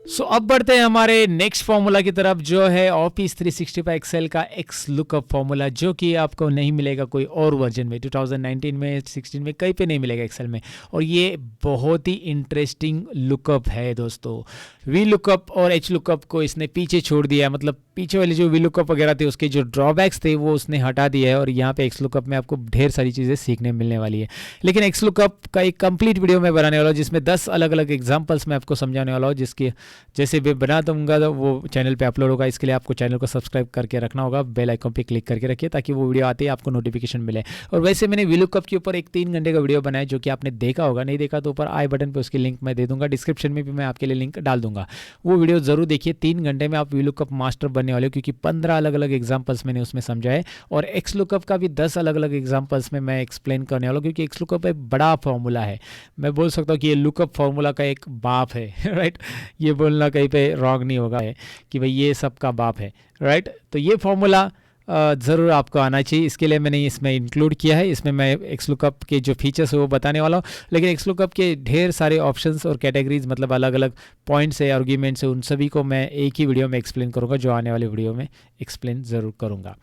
सो अब बढ़ते हैं हमारे नेक्स्ट फार्मूला की तरफ जो है ऑफिस 365 एक्सेल का एक्स लुकअप फार्मूला, जो कि आपको नहीं मिलेगा कोई और वर्जन में, 2019 में 16 में कहीं पे नहीं मिलेगा एक्सेल में। और ये बहुत ही इंटरेस्टिंग लुकअप है दोस्तों। वी लुकअप और एच लुकअप को इसने पीछे छोड़ दिया है, मतलब पीछे वाले जो वी लुकअप वगैरह थे उसके जो ड्रॉबैक्स थे वो उसने हटा दिया है, और यहाँ पे एक्स लुकअप में आपको ढेर सारी चीज़ें सीखने मिलने वाली है। लेकिन एक्स लुकअप का एक कंप्लीट वीडियो मैं बनाने वाला हूँ जिसमें 10 अलग अलग एग्जाम्पल्स मैं आपको समझाने वाला हूँ, जिसके जैसे भी बना दूंगा तो वो चैनल पे अपलोड होगा। इसके लिए आपको चैनल को सब्सक्राइब करके रखना होगा, बेल आइकन पे क्लिक करके रखिए ताकि वो वीडियो आते ही आपको नोटिफिकेशन मिले। और वैसे मैंने वी लुकअप के ऊपर एक 3 घंटे का वीडियो बनाया जो कि आपने देखा होगा, नहीं देखा तो ऊपर आई बटन पे उसकी लिंक मैं दे दूंगा, डिस्क्रिप्शन में भी मैं आपके लिए लिंक डाल दूंगा, वो वीडियो जरूर देखिए। 3 घंटे में आप वी लुकअप मास्टर बनने वाले हो, क्योंकि 15 अलग अलग एग्जाम्पल्स मैंने उसमें समझाए, और एक्स लुकअप का भी 10 अलग अलग एग्जाम्पल्स में मैं एक्सप्लेन करने वाला हूँ, क्योंकि एक्स लुकअप एक बड़ा फॉर्मूला है। मैं बोल सकता हूँ कि ये लुकअप फॉर्मूला का एक बाप है, राइट। ये बोलना कहीं पे रॉन्ग नहीं होगा है कि भाई ये सब का बाप है, राइट। तो ये फॉर्मूला ज़रूर आपको आना चाहिए, इसके लिए मैंने इसमें इंक्लूड किया है। इसमें मैं एक्स लुकअप के जो फीचर्स है वो बताने वाला हूँ, लेकिन एक्स लुकअप के ढेर सारे ऑप्शंस और कैटेगरीज, मतलब अलग अलग पॉइंट्स है, आर्ग्यूमेंट्स है, उन सभी को मैं एक ही वीडियो में एक्सप्लेन करूँगा, जो आने वाले वीडियो में एक्सप्लेन ज़रूर करूँगा।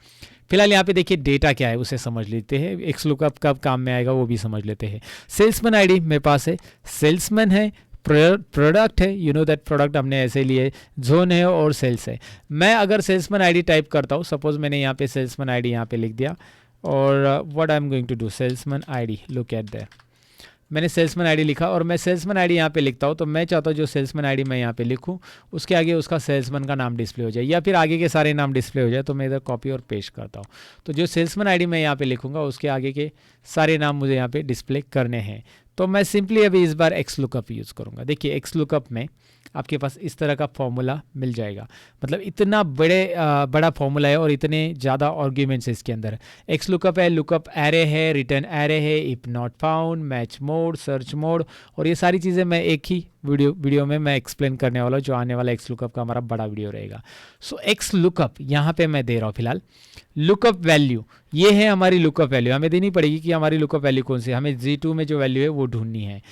फिलहाल यहाँ पे देखिए डेटा क्या है उसे समझ लेते हैं, एक्स लुकअप कब काम में आएगा वो भी समझ लेते हैं। सेल्समैन आईडी मेरे पास है, सेल्समैन है, प्रोडक्ट है, यू नो दैट प्रोडक्ट हमने ऐसे लिए, जोन है और सेल्स है। मैं अगर सेल्समैन आईडी टाइप करता हूँ, सपोज मैंने यहाँ पे सेल्समैन आईडी यहाँ पे लिख दिया, और what I am going to do, salesman ID, look at that, मैंने सेल्समैन आईडी लिखा और मैं सेल्समैन आईडी यहाँ पे लिखता हूँ, तो मैं चाहता हूँ जो सेल्समैन आईडी मैं यहाँ पे लिखूँ उसके आगे उसका सेल्समैन का नाम डिस्प्ले हो जाए, या फिर आगे के सारे नाम डिस्प्ले हो जाए। तो मैं इधर कॉपी और पेस्ट करता हूँ, तो जो सेल्समैन आईडी मैं यहाँ पे लिखूँगा उसके आगे के सारे नाम मुझे यहाँ पे डिस्प्ले करने हैं। तो मैं सिंपली अभी इस बार एक्स लुकअप यूज़ करूँगा। देखिए एक्स लुकअप में आपके पास इस तरह का फॉर्मूला मिल जाएगा, मतलब इतना बड़ा फॉर्मूला है और इतने ज़्यादा आर्ग्यूमेंट्स है इसके अंदर। एक्स लुकअप है, लुकअप एरे है, रिटर्न एरे है, if not found, match mode, search mode, और ये सारी चीज़ें मैं एक ही वीडियो में मैं एक्सप्लेन करने वाला हूँ, जो आने वाला एक्स लुकअप का हमारा बड़ा वीडियो रहेगा। सो एक्स लुकअप यहाँ पे मैं दे रहा हूँ फिलहाल। लुकअप वैल्यू ये है हमारी लुकअप वैल्यू, हमें देनी पड़ेगी कि हमारी लुकअप वैल्यू कौन सी है, हमें G2 में जो वैल्यू है वो ढूंढनी है।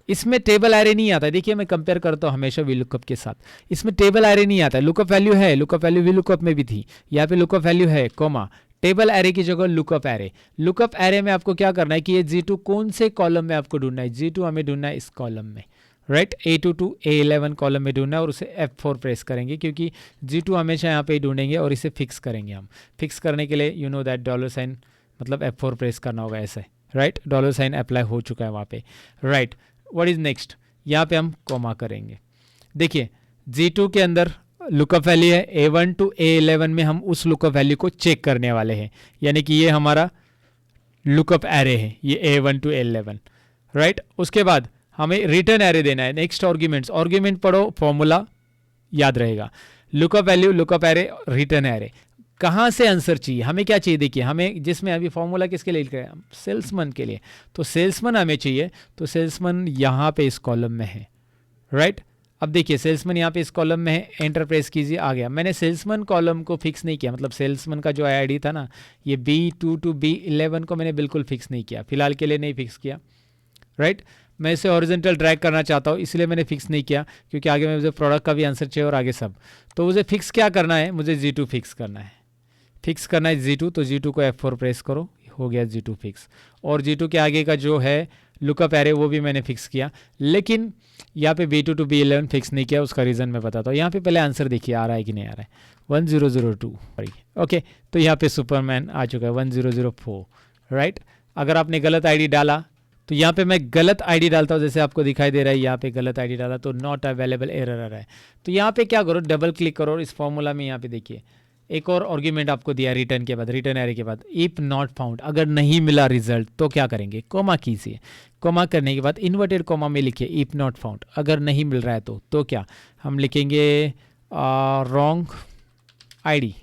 इसमें टेबल एरे नहीं आता है, देखिए मैं कंपेयर करता हूँ हमेशा वी लुकअप के साथ, इसमें टेबल एरे नहीं आता है। लुकअप वैल्यू है, लुकअप वैल्यू वी लुकअप में भी थी, यहाँ पे लुकअप वैल्यू है कोमा, टेबल एरे की जगह लुकअप एरे। लुकअप एरे में आपको क्या करना है कि ये G2 कौन से कॉलम में आपको ढूंढना है, G2 हमें ढूंढना है इस कॉलम में, right, A2 to A11 column में ढूंढना है, और उसे F4 प्रेस करेंगे क्योंकि G2 हमेशा यहाँ पे ही ढूंढेंगे, और इसे फिक्स करेंगे हम। फिक्स करने के लिए you know that dollar sign मतलब F4 प्रेस करना होगा ऐसे, राइट, डॉलर साइन अप्लाई हो चुका है वहाँ पे, राइट। व्हाट इज नेक्स्ट, यहाँ पे हम कोमा करेंगे। देखिए G2 के अंदर लुकअप वैल्यू है, A1 to A11 में हम उस लुकअप वैल्यू को चेक करने वाले हैं, यानी कि ये हमारा लुकअप एरे है, ये A1 to A11, राइट। उसके बाद हमें रिटर्न एरे देना है। नेक्स्ट आर्ग्यूमेंट पढ़ो, फॉर्मूला याद रहेगा, lookup value, lookup array, return array. कहाँ से आंसर चाहिए, हमें क्या चाहिए, देखिए हमें जिसमें अभी फॉर्मूला किसके लिए लिख रहे हैं, सेल्समैन के लिए, तो सेल्समैन हमें चाहिए, तो सेल्समैन यहाँ पे इस कॉलम में है, राइट। अब देखिए सेल्समैन यहाँ पे इस कॉलम में है, एंटर प्रेस कीजिए, आ गया। मैंने सेल्समैन कॉलम को फिक्स नहीं किया, मतलब सेल्समैन का जो आईडी था ना, ये B2 to B11 को मैंने बिल्कुल फिक्स नहीं किया, फिलहाल के लिए नहीं फिक्स किया, राइट। मैं इसे हॉरिजॉन्टल ड्रैग करना चाहता हूँ, इसलिए मैंने फिक्स नहीं किया, क्योंकि आगे मुझे प्रोडक्ट का भी आंसर चाहिए और आगे सब। तो मुझे फिक्स क्या करना है, मुझे G2 फिक्स करना है, फिक्स करना है G2, तो G2 को F4 प्रेस करो, हो गया G2 फिक्स। और G2 के आगे का जो है लुकअप एरे वो भी मैंने फिक्स किया, लेकिन यहाँ पे B2 to B11 फिक्स नहीं किया, उसका रीज़न मैं बताता हूँ। यहाँ पे पहले आंसर देखिए आ रहा है कि नहीं आ रहा है, 1002, ओके। तो यहाँ पे सुपरमैन आ चुका है 1004, राइट। अगर आपने गलत आईडी डाला तो यहाँ पे मैं गलत आईडी डालता हूँ, जैसे आपको दिखाई दे रहा है यहाँ पे गलत आईडी डाला तो नॉट अवेलेबल एरर आ रहा है। तो यहाँ पे क्या करो, डबल क्लिक करो और इस फॉर्मूला में यहाँ पे देखिए एक और आर्गुमेंट आपको दिया रिटर्न के बाद, रिटर्न एरे के बाद इफ नॉट फाउंड, अगर नहीं मिला रिजल्ट तो क्या करेंगे, कोमा कीजिए। कोमा करने के बाद इन्वर्टेड कोमा में लिखिए इफ नॉट फाउंड, अगर नहीं मिल रहा है तो क्या हम लिखेंगे रॉन्ग आईडी,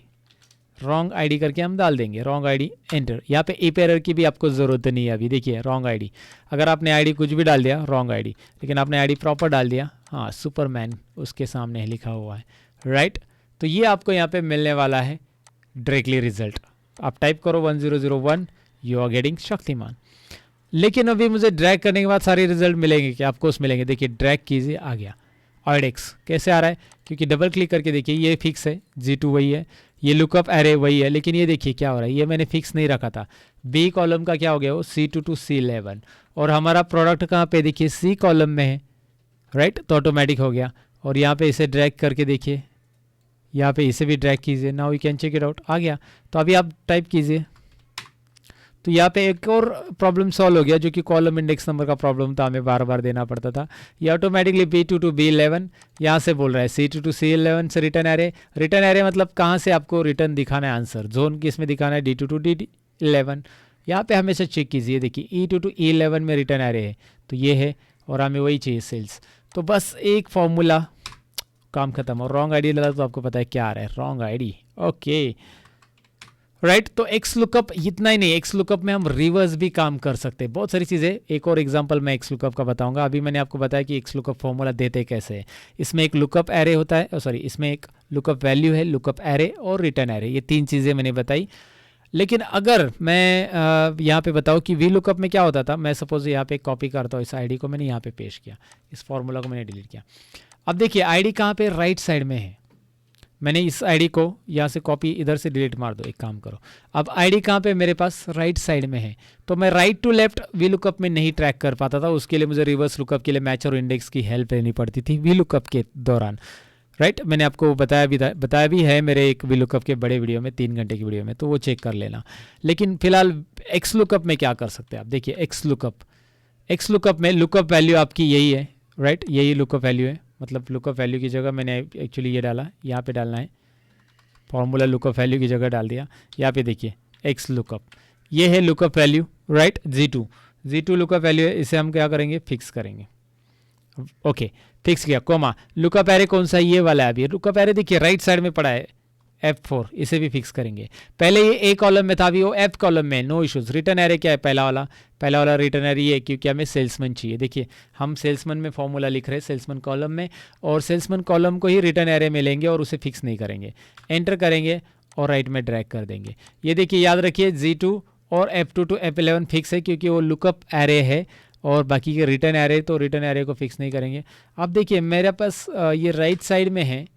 रॉन्ग आईडी करके हम डाल देंगे रॉन्ग आईडी, एंटर। यहाँ पे इफ एरर की भी आपको ज़रूरत नहीं है अभी, देखिए रॉन्ग आईडी, अगर आपने आईडी कुछ भी डाल दिया रॉन्ग आईडी, लेकिन आपने आईडी प्रॉपर डाल दिया, हाँ सुपरमैन उसके सामने लिखा हुआ है, राइट। तो ये आपको यहाँ पे मिलने वाला है डायरेक्टली रिजल्ट। आप टाइप करो 1001, यू आर गेटिंग शक्तिमान। लेकिन अभी मुझे ड्रैग करने के बाद सारे रिजल्ट मिलेंगे क्या, आपको मिलेंगे, देखिए ड्रैग कीजिए आ गया ऑयडेक्स। कैसे आ रहा है, क्योंकि डबल क्लिक करके देखिए ये फिक्स है, G2 वही है, ये लुकअप एरे वही है, लेकिन ये देखिए क्या हो रहा है, ये मैंने फिक्स नहीं रखा था। बी कॉलम का क्या हो गया वो C2 to C11, और हमारा प्रोडक्ट कहाँ पे देखिए सी कॉलम में है, राइट, तो ऑटोमेटिक हो गया। और यहाँ पे इसे ड्रैग करके देखिए, यहाँ पे इसे भी ड्रैग कीजिए, now you can check it out, आ गया। तो अभी आप टाइप कीजिए, तो यहाँ पे एक और प्रॉब्लम सॉल्व हो गया, जो कि कॉलम इंडेक्स नंबर का प्रॉब्लम था, हमें बार बार देना पड़ता था। ये ऑटोमेटिकली B2 to B11 यहाँ से बोल रहा है, C2 to C11 से रिटर्न एरे, रिटर्न एरे मतलब कहाँ से आपको रिटर्न दिखाना है आंसर, जोन किस में दिखाना है, D2 to D11। यहाँ पे हमेशा चेक कीजिए, देखिए E2 to E11 में रिटर्न एरे है, तो ये है, और हमें वही चाहिए सेल्स। तो बस एक फॉर्मूला, काम खत्म। और रॉन्ग आईडी लगा तो आपको पता है क्या आ रहा है, रॉन्ग आईडी, ओके, राइट। तो एक्स लुकअप इतना ही नहीं, एक्स लुकअप में हम रिवर्स भी काम कर सकते हैं, बहुत सारी चीज़ें। एक और एग्जांपल मैं एक्स लुकअप का बताऊंगा। अभी मैंने आपको बताया कि एक्स लुकअप फॉर्मूला देते कैसे है। इसमें एक लुकअप एरे होता है, सॉरी इसमें एक लुकअप वैल्यू है, लुकअप एरे और रिटर्न एरे, ये तीन चीज़ें मैंने बताई। लेकिन अगर मैं यहाँ पे बताऊँ कि वी लुकअप में क्या होता था, मैं सपोज यहाँ पे कॉपी करता हूँ, इस आईडी को मैंने यहाँ पे पेश किया, इस फॉर्मूला को मैंने डिलीट किया। अब देखिए आईडी कहाँ पे, राइट साइड में है। मैंने इस आईडी को यहाँ से कॉपी, इधर से डिलीट मार दो, एक काम करो। अब आईडी कहाँ पे मेरे पास, राइट साइड में है। तो मैं right to left V lookup में नहीं ट्रैक कर पाता था, उसके लिए मुझे रिवर्स लुकअप के लिए मैच और इंडेक्स की हेल्प लेनी पड़ती थी वी लुकअप के दौरान, राइट। मैंने आपको बताया भी है मेरे एक वी लुकअप के बड़े वीडियो में, 3 घंटे की वीडियो में, तो वो चेक कर लेना। लेकिन फिलहाल एक्स लुकअप में क्या कर सकते हैं आप, देखिए एक्स लुकअप में लुकअप वैल्यू आपकी यही है, राइट, यही लुकअप वैल्यू है। मतलब लुकअप वैल्यू की जगह मैंने एक्चुअली ये डाला, यहाँ पे डालना है, फॉर्मूला लुकअप वैल्यू की जगह डाल दिया। यहाँ पे देखिए एक्स लुकअप, ये है lookup value, right, G2 lookup value है, इसे हम क्या करेंगे, फिक्स करेंगे, ओके, फिक्स किया, कोमा। लुकअप एरे कौन सा, ये वाला है। अभी लुकअप एरे देखिए राइट साइड में पड़ा है, F4, इसे भी फिक्स करेंगे। पहले ये ए कॉलम में था, अभी वो F कॉलम में, नो इश्यूज। रिटर्न एरे क्या है, पहला वाला रिटर्न एरे ये है, क्योंकि हमें सेल्समैन चाहिए। देखिए हम सेल्समैन में फॉर्मूला लिख रहे हैं सेल्समैन कॉलम में, और सेल्समैन कॉलम को ही रिटर्न एरे में लेंगे और उसे फिक्स नहीं करेंगे, एंटर करेंगे और राइट में ड्रैग कर देंगे। ये देखिए याद रखिए G2 और F2 to F11 फिक्स है, क्योंकि वो लुकअप एरे है, और बाकी के रिटर्न एरे, तो रिटर्न एरे को फिक्स नहीं करेंगे। अब देखिए मेरे पास ये राइट साइड में है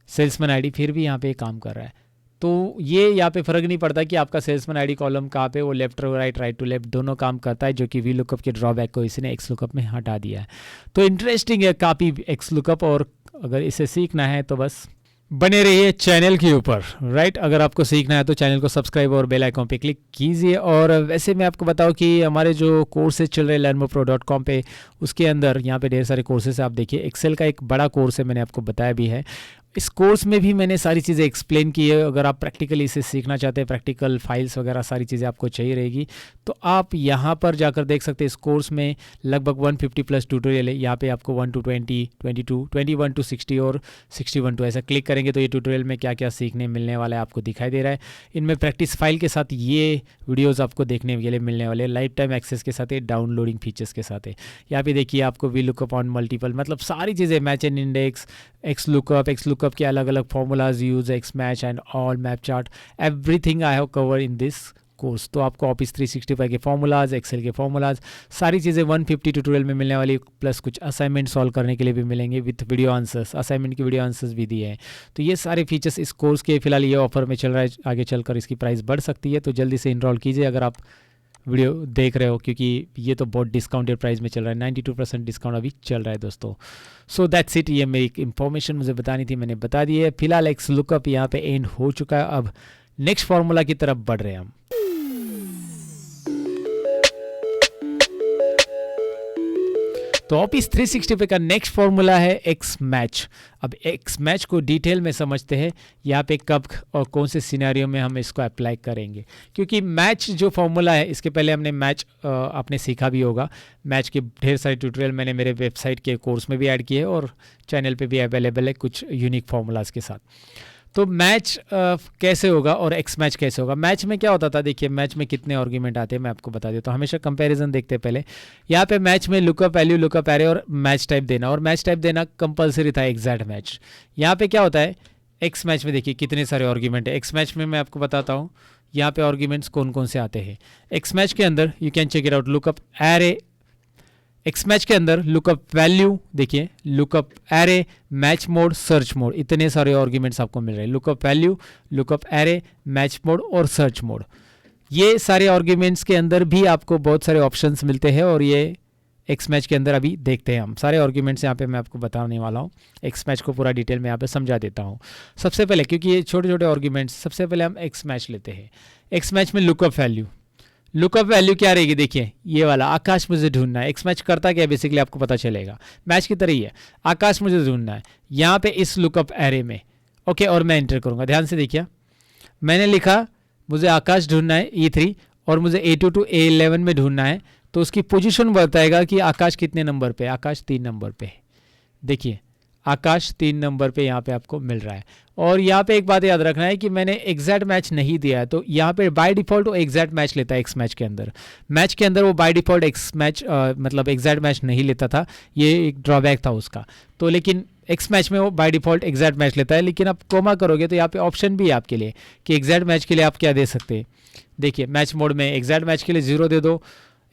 सेल्समैन आईडी, फिर भी यहाँ पे काम कर रहा है। तो ये यहाँ पे फ़र्क नहीं पड़ता कि आपका सेल्समैन आईडी कॉलम कहाँ पे, वो left to right, right to left दोनों काम करता है, जो कि वी लुकअप के ड्रॉबैक को इसने एक्स लुकअप में हटा दिया है। तो इंटरेस्टिंग है काफ़ी एक्स लुकअप, और अगर इसे सीखना है तो बस बने रहिए चैनल के ऊपर, राइट। अगर आपको सीखना है तो चैनल को सब्सक्राइब और बेल आइकॉन पे क्लिक कीजिए। और वैसे मैं आपको बताऊं कि हमारे जो कोर्सेज चल रहे हैं learnmopro.com पे, उसके अंदर यहाँ पे ढेर सारे कोर्सेज आप देखिए। एक्सेल का एक बड़ा कोर्स है, मैंने आपको बताया भी है। इस कोर्स में भी मैंने सारी चीज़ें एक्सप्लेन की है। अगर आप प्रैक्टिकली इसे सीखना चाहते हैं, प्रैक्टिकल फाइल्स वगैरह सारी चीज़ें आपको चाहिए रहेगी, तो आप यहाँ पर जाकर देख सकते हैं। इस कोर्स में लगभग 150+ ट्यूटोरियल है। यहाँ पे आपको 1 to 20, 22, 21 to 60 और 61 to, ऐसा क्लिक करेंगे तो ये ट्यूटोरियल में क्या क्या सीखने मिलने वाला है आपको दिखाई दे रहा है। इनमें प्रैक्टिस फाइल के साथ ये वीडियोज़ आपको देखने के लिए मिलने वाले, लाइफ टाइम एक्सेस के साथ है, डाउनलोडिंग फीचर्स के साथ है। यहाँ पे देखिए आपको वी लुकअप ऑन मल्टीपल, मतलब सारी चीज़ें, match and index, x lookup के अलग अलग formulas use, x match and all map chart, everything I have cover in this course. तो आपको ऑफिस 365 के फॉर्मूलाज, एक्सेल के फॉर्मूलाज, सारी चीज़ें 150 ट्यूटोरियल में मिलने वाली, प्लस कुछ असाइनमेंट सॉल्व करने के लिए भी मिलेंगे विथ वीडियो आंसर्स, असाइनमेंट की वीडियो आंसर्स भी दिए हैं। तो ये सारे फीचर्स इस कोर्स के फिलहाल ये ऑफर में चल रहा है, आगे चलकर इसकी प्राइस बढ़ सकती है, तो जल्दी से इनरोल कीजिए अगर आप वीडियो देख रहे हो, क्योंकि ये तो बहुत डिस्काउंटेड प्राइस में चल रहा है, 92% डिस्काउंट अभी चल रहा है दोस्तों। सो दैट्स इट, ये मेरी इन्फॉर्मेशन मुझे बतानी थी, मैंने बता दी है। फिलहाल एक्स लुकअप यहाँ पे एंड हो चुका है, अब नेक्स्ट फार्मूला की तरफ बढ़ रहे हैं हम। तो ऑफिस 360 पे का नेक्स्ट फॉर्मूला है एक्स मैच। अब एक्स मैच को डिटेल में समझते हैं यहाँ पे कब और कौन से सिनेरियो में हम इसको अप्लाई करेंगे, क्योंकि मैच जो फॉर्मूला है इसके पहले हमने मैच आपने सीखा भी होगा। मैच के ढेर सारे ट्यूटोरियल मैंने मेरे वेबसाइट के कोर्स में भी ऐड किए और चैनल पे भी अवेलेबल है कुछ यूनिक फार्मूलाज के साथ। तो मैच कैसे होगा और एक्स मैच कैसे होगा। मैच में क्या होता था, देखिए मैच में कितने आर्गुमेंट आते हैं मैं आपको बता देता हूँ। हमेशा कंपैरिजन देखते हैं पहले। यहाँ पे मैच में लुकअप वैल्यू, लुकअप एरे और मैच टाइप देना, और मैच टाइप देना कंपलसरी था एग्जैक्ट मैच। यहाँ पे क्या होता है एक्स मैच में, देखिए कितने सारे आर्गुमेंट है। एक्स मैच में मैं आपको बताता हूँ यहाँ पे आर्गुमेंट्स कौन कौन से आते हैं। एक्स मैच के अंदर you can check it out, lookup array. X match के अंदर लुकअप वैल्यू, देखिए lookup array, match mode, search mode, इतने सारे आर्गुमेंट्स आपको मिल रहे हैं। Lookup value, lookup array, match mode और सर्च मोड, ये सारे आर्गुमेंट्स के अंदर भी आपको बहुत सारे ऑप्शंस मिलते हैं और ये एक्स मैच के अंदर अभी देखते हैं हम। सारे आर्गुमेंट्स यहाँ पे मैं आपको बताने वाला हूँ। एक्स मैच को पूरा डिटेल में यहाँ पे समझा देता हूँ। सबसे पहले, क्योंकि ये छोटे छोटे आर्गुमेंट्स, सबसे पहले हम एक्स मैच लेते हैं। एक्स मैच में लुकअप वैल्यू, लुकअप वैल्यू क्या रहेगी, देखिए ये वाला आकाश मुझे ढूंढना है। एक्स मैच करता क्या है बेसिकली आपको पता चलेगा, मैच की तरह ही है। आकाश मुझे ढूंढना है यहाँ पे इस लुकअप एरे में, ओके, और मैं एंटर करूँगा। ध्यान से देखिए मैंने लिखा मुझे आकाश ढूंढना है E3 और मुझे A2 to A11 में ढूंढना है, तो उसकी पोजीशन बताएगा कि आकाश कितने नंबर पे। आकाश 3 नंबर पे है, देखिए आकाश 3 नंबर पे यहाँ पे आपको मिल रहा है। और यहाँ पे एक बात याद रखना है कि मैंने एग्जैक्ट मैच नहीं दिया है, तो यहाँ पे बाय डिफ़ॉल्ट वो एग्जैक्ट मैच लेता है। एक्स मैच के अंदर, मैच के अंदर वो बाय डिफ़ॉल्ट एक्स मैच मतलब एग्जैक्ट मैच नहीं लेता था, ये एक ड्रॉबैक था उसका। तो लेकिन एक्स मैच में वो बाय डिफ़ॉल्ट एग्जैक्ट मैच लेता है। लेकिन आप कोमा करोगे तो यहाँ पे ऑप्शन भी है आपके लिए कि एग्जैक्ट मैच के लिए आप क्या दे सकते हैं। देखिए मैच मोड में एग्जैक्ट मैच के लिए 0 दे दो,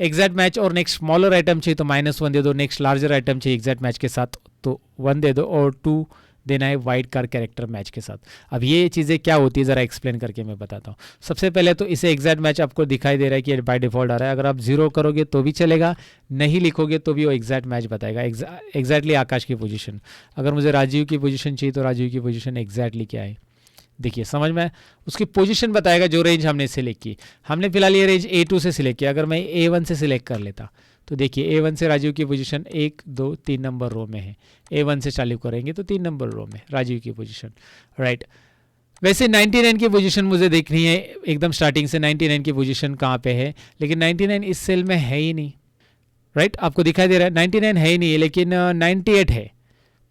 एग्जैक्ट मैच और नेक्स्ट स्मॉलर आइटम चाहिए तो -1 दे दो, नेक्स्ट लार्जर आइटम चाहिए एग्जैक्ट मैच के साथ तो 1 दे दो, और 2 देना है वाइड कार्ड कैरेक्टर मैच के साथ। अब ये चीज़ें क्या होती है ज़रा एक्सप्लेन करके मैं बताता हूँ। सबसे पहले तो इसे एग्जैक्ट मैच आपको दिखाई दे रहा है कि बाय डिफ़ॉल्ट आ रहा है। अगर आप 0 करोगे तो भी चलेगा, नहीं लिखोगे तो भी वो एग्जैक्ट मैच बताएगा, एग्जैक्टली आकाश की पोजीशन। अगर मुझे राजीव की पोजीशन चाहिए तो राजीव की पोजीशन एग्जैक्टली क्या है, देखिए समझ में, उसकी पोजीशन बताएगा जो रेंज हमने सिलेक्ट की। हमने फिलहाल ये रेंज A2 से सिलेक्ट किया, अगर मैं A1 से सिलेक्ट कर लेता तो देखिए A1 से राजीव की पोजीशन 1 2 3 नंबर रो में है। A1 से चालू करेंगे तो 3 नंबर रो में राजीव की पोजीशन, राइट। वैसे 99 की पोजीशन मुझे देखनी है एकदम स्टार्टिंग से, 99 की पोजीशन कहाँ पे है, लेकिन 99 इस सेल में है ही नहीं, राइट। आपको दिखाई दे रहा है 99 है ही नहीं, लेकिन 98 है।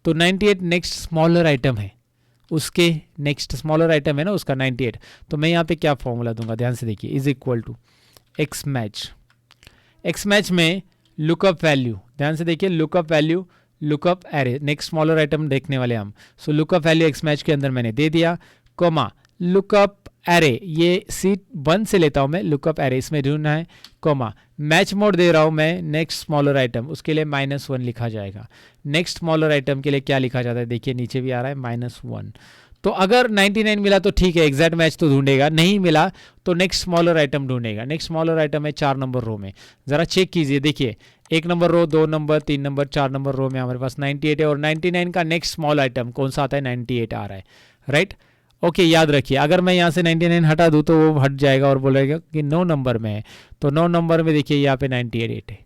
तो 98 नेक्स्ट स्मॉलर आइटम है, उसके नेक्स्ट स्मॉलर आइटम है ना उसका 98। तो मैं यहाँ पे क्या फॉर्मूला दूंगा, ध्यान से देखिए, is equal to X match. X match में लुकअप वैल्यू, ध्यान से देखिए lookup value, lookup array, next smaller item देखने वाले हम। So lookup value X match के अंदर मैंने दे दिया, कोमा लुकअप एरे, ये C1 से लेता हूँ मैं, लुकअप एरे इसमें ढूंढना है, कोमा मैच मोड दे रहा हूँ मैं नेक्स्ट स्मॉलर आइटम, उसके लिए -1 लिखा जाएगा। नेक्स्ट स्मॉलर आइटम के लिए क्या लिखा जाता है, देखिए नीचे भी आ रहा है -1। तो अगर 99 मिला तो ठीक है, एग्जैक्ट मैच तो ढूंढेगा, नहीं मिला तो नेक्स्ट स्मॉलर आइटम ढूंढेगा। नेक्स्ट स्मॉलर आइटम है 4 नंबर रो में, ज़रा चेक कीजिए, देखिए 1 नंबर रो, 2 नंबर, 3 नंबर, 4 नंबर रो में हमारे पास 98 है, और 99 का नेक्स्ट स्मॉल आइटम कौन सा आता है, 98 आ रहा है, राइट। ओके, याद रखिए अगर मैं यहाँ से 99 हटा दूँ तो वो हट जाएगा और बोलेगा कि 9 नंबर में है, तो 9 नंबर में देखिए यहाँ पे 98 है।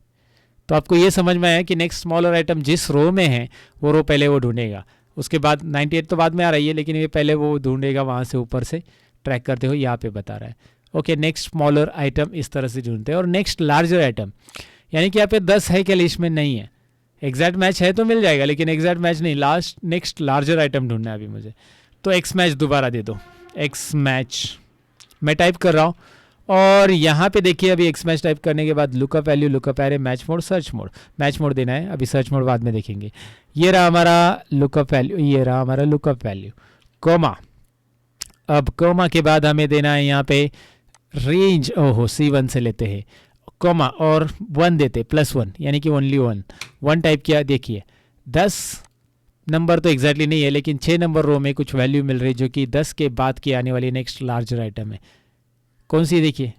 तो आपको ये समझ में आया कि नेक्स्ट स्मॉलर आइटम जिस रो में है वो रो पहले वो ढूंढेगा, उसके बाद 98 तो बाद में आ रही है, लेकिन ये पहले वो ढूंढेगा वहाँ से ऊपर से ट्रैक करते हुए, यहाँ पे बता रहा है। ओके, नेक्स्ट स्मॉलर आइटम इस तरह से ढूंढते हैं। और नेक्स्ट लार्जर आइटम, यानी कि यहाँ पे 10 है क्या लिस्ट में, नहीं है, एग्जैक्ट मैच है तो मिल जाएगा, लेकिन एग्जैक्ट मैच नहीं, लास्ट नेक्स्ट लार्जर आइटम ढूंढना है अभी मुझे। तो एक्स मैच दोबारा दे दो, एक्स मैच मैं टाइप कर रहा हूँ, और यहाँ पे देखिए अभी एक्स मैच टाइप करने के बाद lookup value, lookup array, match mode, search mode. Match mode देना है, अभी सर्च मोड बाद में देखेंगे। ये रहा हमारा लुकअप वैल्यू, ये रहा हमारा लुकअप वैल्यू, कोमा। अब कोमा के बाद हमें देना है यहाँ पे रेंज, ओहो C1 से लेते हैं, कोमा और 1 देते, +1 यानी कि ओनली 1 टाइप किया। देखिए 10 नंबर तो एग्जैक्टली नहीं है, लेकिन 6 नंबर रो में कुछ वैल्यू मिल रही है जो कि 10 के बाद की आने वाली नेक्स्ट लार्जर आइटम है। कौन सी, देखिए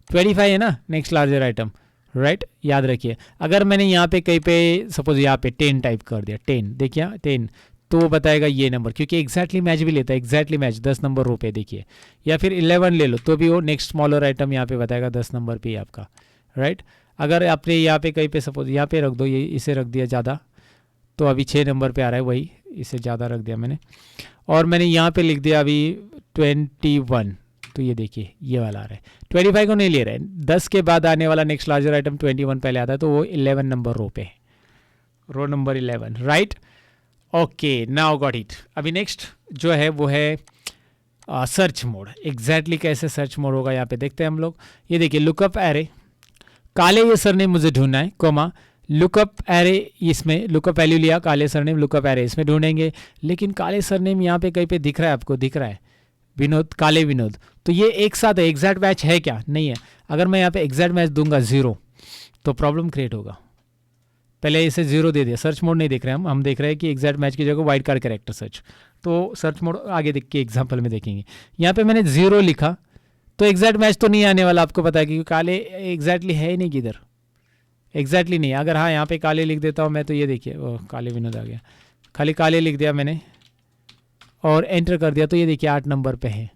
25 है ना नेक्स्ट लार्जर आइटम, राइट। याद रखिए अगर मैंने यहाँ पे कहीं पे सपोज यहाँ पे 10 टाइप कर दिया, 10 देखिए 10, तो वो बताएगा ये नंबर, क्योंकि एग्जैक्टली मैच भी लेता है, एग्जैक्टली मैच 10 नंबर रो पे देखिए, या फिर 11 ले लो तो भी वो नेक्स्ट स्मॉलर आइटम यहाँ पे बताएगा 10 नंबर पे आपका, राइट। अगर आपने यहाँ पे कहीं पे सपोज यहाँ पे रख दो, ये इसे रख दिया ज़्यादा, तो अभी 6 नंबर पे आ रहा है, वही इसे ज़्यादा रख दिया मैंने, और मैंने यहाँ पे लिख दिया अभी 21, तो ये देखिए ये वाला आ रहा है। 25 को नहीं ले रहे हैं, 10 के बाद आने वाला नेक्स्ट लार्जर आइटम 21 पहले आता है, तो वो 11 नंबर रो पे है, row number 11, right. Okay, now got it. अभी नेक्स्ट जो है वो है सर्च मोड। एग्जैक्टली कैसे सर्च मोड होगा यहाँ पे देखते हैं हम लोग। ये देखिए लुकअप एरे, काले ये सरनेम मुझे ढूंढना है, कोमा लुकअप एरे, इसमें लुकअप वैल्यू लिया, काले सरनेम लुकअप एरे इसमें ढूंढेंगे, लेकिन काले सरनेम यहाँ पे कहीं पे दिख रहा है, आपको दिख रहा है विनोद, काले विनोद, तो ये एक साथ है, एग्जैक्ट मैच है क्या? नहीं है। अगर मैं यहाँ पे एग्जैक्ट मैच दूंगा 0 तो प्रॉब्लम क्रिएट होगा। पहले इसे 0 दे दिया, सर्च मोड नहीं देख रहे हम देख रहे हैं कि एग्जैक्ट मैच की जगह वाइल्ड कार्ड कैरेक्टर सर्च, तो सर्च मोड आगे देख के एग्जाम्पल में देखेंगे। यहाँ पे मैंने 0 लिखा तो एग्जैक्ट मैच तो नहीं आने वाला, आपको पता है, क्योंकि काले एग्जैक्टली है ही नहीं किधर, एग्जैक्टली नहीं। अगर हाँ यहाँ पे काले लिख देता हूँ मैं, तो ये देखिए वो काले विनोद आ गया, खाली काले लिख दिया मैंने और एंटर कर दिया, तो ये देखिए 8 नंबर पे है,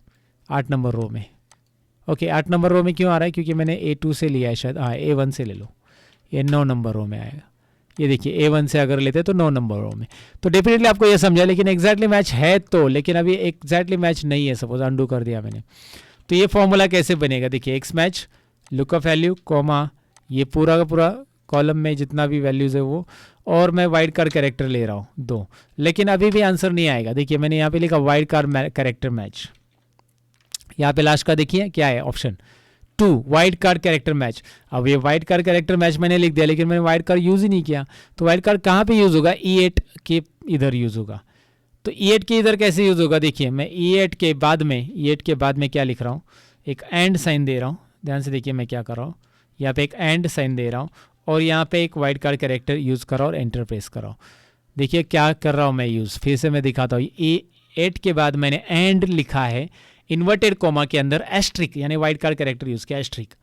8 नंबर रो में। ओके, 8 नंबर रो में क्यों आ रहा है? क्योंकि मैंने A2 से लिया है शायद, हाँ A1 से ले लो, ये 9 नंबर रो में आएगा। ये देखिए A1 से अगर लेते तो 9 नंबर रो में, तो डेफिनेटली आपको ये समझा, लेकिन एग्जैक्टली मैच है तो, लेकिन अभी एग्जैक्टली मैच नहीं है, सपोज अंडू कर दिया मैंने, तो ये फॉर्मूला कैसे बनेगा? देखिए x match lookup value comma ये पूरा का पूरा कॉलम में जितना भी वैल्यूज़ है वो, और मैं वाइल्ड कार्ड कैरेक्टर ले रहा हूँ 2, लेकिन अभी भी आंसर नहीं आएगा। देखिए मैंने यहाँ पे लिखा वाइल्ड कार्ड कैरेक्टर मैच, यहाँ पे लास्ट का देखिए क्या है option 2 wild card character match. अब ये वाइल्ड कार्ड कैरेक्टर मैच मैंने लिख दिया, लेकिन मैंने वाइल्ड कार्ड यूज़ ही नहीं किया, तो वाइल्ड कार्ड कहाँ पे यूज़ होगा? E8 के इधर यूज़ होगा। तो E8 के इधर कैसे यूज़ होगा? देखिए मैं E8 के बाद में क्या लिख रहा हूँ, एक एंड साइन दे रहा हूँ, ध्यान से देखिए मैं क्या कर रहा हूँ, यहाँ पे एक एंड साइन दे रहा हूँ और यहाँ पे एक वाइल्ड कार्ड कैरेक्टर यूज़ कर रहा हूँ और एंटर प्रेस कर रहा हूँ। देखिए क्या कर रहा हूँ मैं यूज़, फिर से मैं दिखाता हूँ। E8 के बाद मैंने एंड लिखा है, इन्वर्टेड कोमा के अंदर एस्ट्रिक यानी वाइल्ड कार्ड कैरेक्टर यूज़ किया, एस्ट्रिक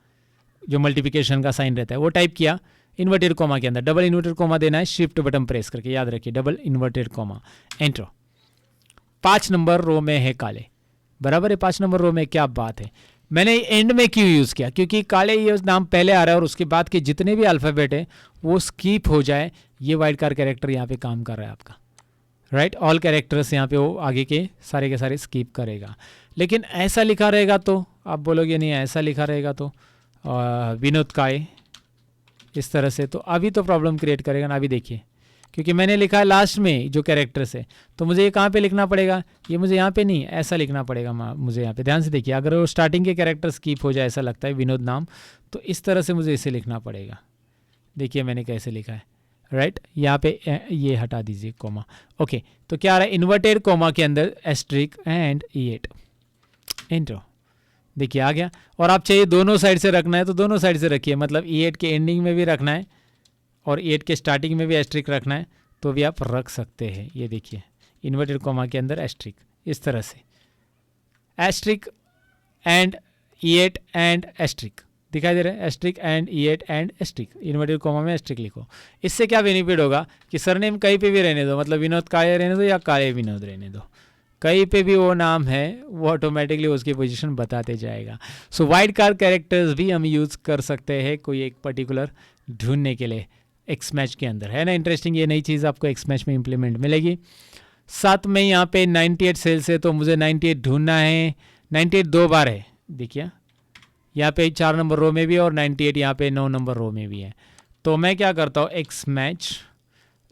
जो मल्टीप्लिकेशन का साइन रहता है वो टाइप किया, इन्वर्टेड कोमा के अंदर डबल इन्वर्टेड कोमा देना है, शिफ्ट बटन प्रेस करके, याद रखिए double inverted comma, enter. 5 number row में है काले, बराबर है 5 नंबर रो में, क्या बात है। मैंने एंड में क्यों यूज़ किया? क्योंकि काले ये नाम पहले आ रहा है और उसके बाद के जितने भी अल्फ़ाबेट है वो स्कीप हो जाए, ये वाइल्ड कार्ड कैरेक्टर यहाँ पे काम कर रहा है आपका, राइट। ऑल कैरेक्टर्स यहाँ पे वो आगे के सारे स्कीप करेगा। लेकिन ऐसा लिखा रहेगा तो आप बोलोगे नहीं, ऐसा लिखा रहेगा तो विनोद काय इस तरह से, तो अभी तो प्रॉब्लम क्रिएट करेगा ना। अभी देखिए क्योंकि मैंने लिखा है लास्ट में जो कैरेक्टर्स है, तो मुझे ये कहाँ पे लिखना पड़ेगा? ये मुझे यहाँ पे नहीं, ऐसा लिखना पड़ेगा मुझे यहाँ पे। ध्यान से देखिए, अगर वो स्टार्टिंग के कैरेक्टर स्कीप हो जाए ऐसा लगता है विनोद नाम, तो इस तरह से मुझे इसे लिखना पड़ेगा। देखिए मैंने कैसे लिखा है, राइट। यहाँ पे ये हटा दीजिए कोमा, ओके। तो क्या आ रहा है? इन्वर्टेड कोमा के अंदर एस्ट्रिक एंड E8, एंटर। देखिए आ गया। और आप चाहिए दोनों साइड से रखना है तो दोनों साइड से रखिए, मतलब E8 के एंडिंग में भी रखना है और E8 के स्टार्टिंग में भी एस्ट्रिक रखना है तो भी आप रख सकते हैं। ये देखिए इन्वर्टेड कोमा के अंदर एस्ट्रिक, इस तरह से asterisk and E8 and asterisk दिखाई दे रहा है, asterisk and E8 and asterisk, inverted comma में एस्ट्रिक लिखो। इससे क्या बेनिफिट होगा कि सरनेम कहीं पे भी रहने दो, मतलब विनोद काले रहने दो या काले विनोद रहने दो, कहीं पे भी वो नाम है वो ऑटोमेटिकली उसकी पोजीशन बताते जाएगा। सो वाइल्ड कार्ड कैरेक्टर्स भी हम यूज़ कर सकते हैं कोई एक पर्टिकुलर ढूंढने के लिए एक्स मैच के अंदर, है ना। इंटरेस्टिंग, ये नई चीज़ आपको एक्स मैच में इंप्लीमेंट मिलेगी। साथ में यहाँ पे 98 सेल्स है तो मुझे 98 ढूंढना है। 98 2 बार है, देखिए यहाँ पे 4 नंबर रो में भी और 98 यहाँ पे 9 नंबर रो में भी है। तो मैं क्या करता हूँ, एक्स मैच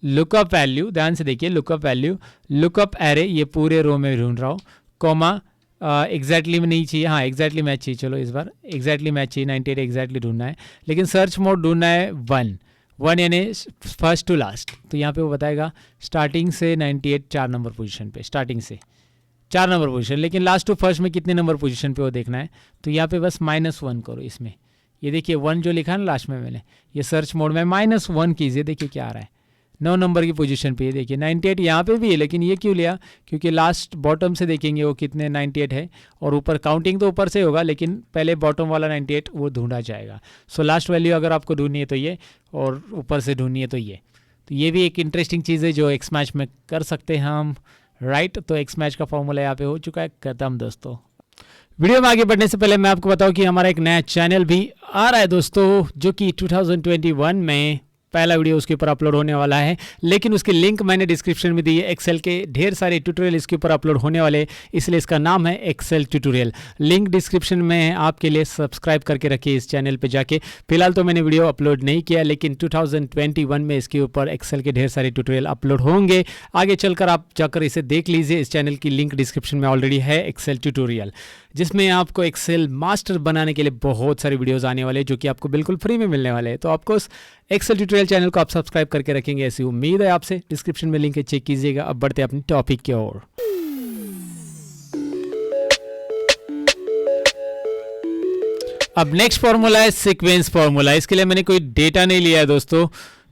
लुकअप वैल्यू, ध्यान से देखिए लुकअप वैल्यू लुकअप एरे, ये पूरे रो में ढूंढ रहा हूँ, कोमा एग्जैक्टली में नहीं चाहिए, हाँ एग्जैक्टली मैच चाहिए, चलो इस बार एग्जैक्टली मैच चाहिए, 98 एग्जैक्टली ढूंढना है, लेकिन सर्च मोड ढूंढना है 1 यानी फर्स्ट टू लास्ट। तो यहाँ पे वो बताएगा स्टार्टिंग से 98 4 नंबर पोजीशन पे, स्टार्टिंग से 4 नंबर पोजीशन, लेकिन लास्ट टू फर्स्ट में कितने नंबर पोजीशन पे वो देखना है। तो यहाँ पे बस -1 करो इसमें, ये देखिए 1 जो लिखा है ना लास्ट में मैंने, ये सर्च मोड में -1 कीजिए, देखिए क्या आ रहा है 9 नंबर की पोजीशन पे। ये देखिए 98 यहाँ पे भी है, लेकिन ये क्यों लिया? क्योंकि लास्ट बॉटम से देखेंगे वो कितने 98 है, और ऊपर काउंटिंग तो ऊपर से होगा लेकिन पहले बॉटम वाला 98 वो ढूंढा जाएगा। सो लास्ट वैल्यू अगर आपको ढूंढनी है तो ये, और ऊपर से ढूंढनी है तो ये। तो ये भी एक इंटरेस्टिंग चीज़ है जो एक्स मैच में कर सकते हैं हम, राइट। तो एक्स मैच का फॉर्मूला यहाँ पे हो चुका है खत्म दोस्तों। वीडियो में आगे बढ़ने से पहले मैं आपको बताऊं कि हमारा एक नया चैनल भी आ रहा है दोस्तों, जो कि 2021 में पहला वीडियो उसके ऊपर अपलोड होने वाला है, लेकिन उसकी लिंक मैंने डिस्क्रिप्शन में दी है। एक्सेल के ढेर सारे ट्यूटोरियल इसके ऊपर अपलोड होने वाले हैं, इसलिए इसका नाम है एक्सेल ट्यूटोरियल। लिंक डिस्क्रिप्शन में है आपके लिए, सब्सक्राइब करके रखिए इस चैनल पे जाके। फिलहाल तो मैंने वीडियो अपलोड नहीं किया, लेकिन 2021 में इसके ऊपर एक्सेल के ढेर सारे ट्यूटोरियल अपलोड होंगे। आगे चलकर आप जाकर इसे देख लीजिए। इस चैनल की लिंक डिस्क्रिप्शन में ऑलरेडी है, एक्सेल ट्यूटोरियल, जिसमें आपको एक्सेल मास्टर बनाने के लिए बहुत सारे वीडियोस आने वाले हैं, जो कि आपको बिल्कुल फ्री में मिलने वाले हैं। तो आपको एक्सेल ट्यूटोरियल चैनल को आप सब्सक्राइब करके रखेंगे, ऐसी उम्मीद है आपसे। डिस्क्रिप्शन में लिंक है, चेक कीजिएगा। अब बढ़ते हैं अपनी टॉपिक की ओर। अब नेक्स्ट फॉर्मूला है सीक्वेंस फॉर्मूला। इसके लिए मैंने कोई डेटा नहीं लिया है दोस्तों,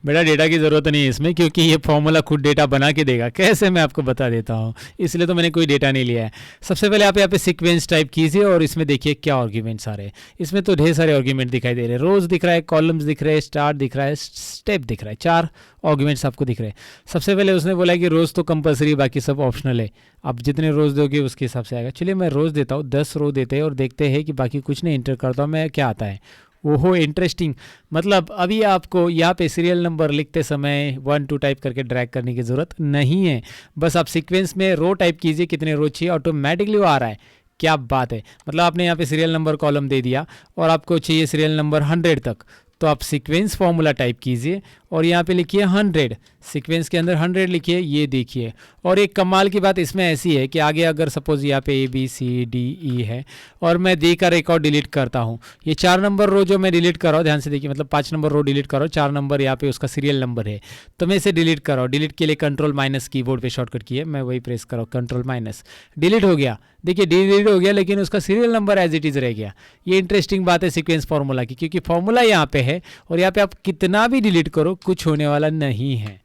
बेटा डेटा की ज़रूरत नहीं है इसमें, क्योंकि ये फॉर्मूला खुद डेटा बना के देगा। कैसे, मैं आपको बता देता हूँ, इसलिए तो मैंने कोई डेटा नहीं लिया है। सबसे पहले आप यहाँ पे सीक्वेंस टाइप कीजिए और इसमें देखिए क्या आर्ग्यूमेंट्स आ रहे हैं। इसमें तो ढेर सारे आर्ग्यूमेंट दिखाई दे रहे हैं। रोज दिख रहा है, कॉलम्स दिख रहे हैं, स्टार दिख रहा है, स्टेप दिख रहा है। 4 आर्ग्यूमेंट्स आपको दिख रहे हैं। सबसे पहले उसने बोला कि रोज़ तो कंपलसरी, बाकी सब ऑप्शनल है। आप जितने रोज़ दोगे उसके हिसाब से आएगा। चलिए मैं रोज़ देता हूँ, 10 रो देते हैं और देखते हैं कि बाकी कुछ नहीं इंटर करता हूँ मैं, क्या आता है। ओहो इंटरेस्टिंग। मतलब अभी आपको यहाँ पे सीरियल नंबर लिखते समय 1 2 टाइप करके ड्रैग करने की ज़रूरत नहीं है। बस आप सीक्वेंस में रो टाइप कीजिए, कितने रो चाहिए, ऑटोमेटिकली वो आ रहा है। क्या बात है। मतलब आपने यहाँ पे सीरियल नंबर कॉलम दे दिया और आपको चाहिए सीरियल नंबर 100 तक, तो आप सीक्वेंस फॉर्मूला टाइप कीजिए और यहाँ पे लिखिए 100। सीक्वेंस के अंदर 100 लिखिए, ये देखिए। और एक कमाल की बात इसमें ऐसी है कि आगे अगर सपोज यहाँ पे ABCDE है और मैं देकर एक और डिलीट करता हूँ, ये 4 नंबर रो जो मैं डिलीट कर रहा हूँ, ध्यान से देखिए, मतलब 5 नंबर रो डिलीट कर रहा हूँ, 4 नंबर यहाँ पे उसका सीरियल नंबर है, तो मैं इसे डिलीट कर रहा हूँ। डिलीट के लिए कंट्रोल- कीबोर्ड पे शॉर्टकट की है, मैं वही प्रेस कर रहा हूँ, कंट्रोल-। डिलीट हो गया, देखिए डिलीट हो गया, लेकिन उसका serial number as it is रह गया। ये इंटरेस्टिंग बात है सीक्वेंस फार्मूला की, क्योंकि फार्मूला यहाँ पे है और यहाँ पे आप कितना भी डिलीट करो कुछ होने वाला नहीं है,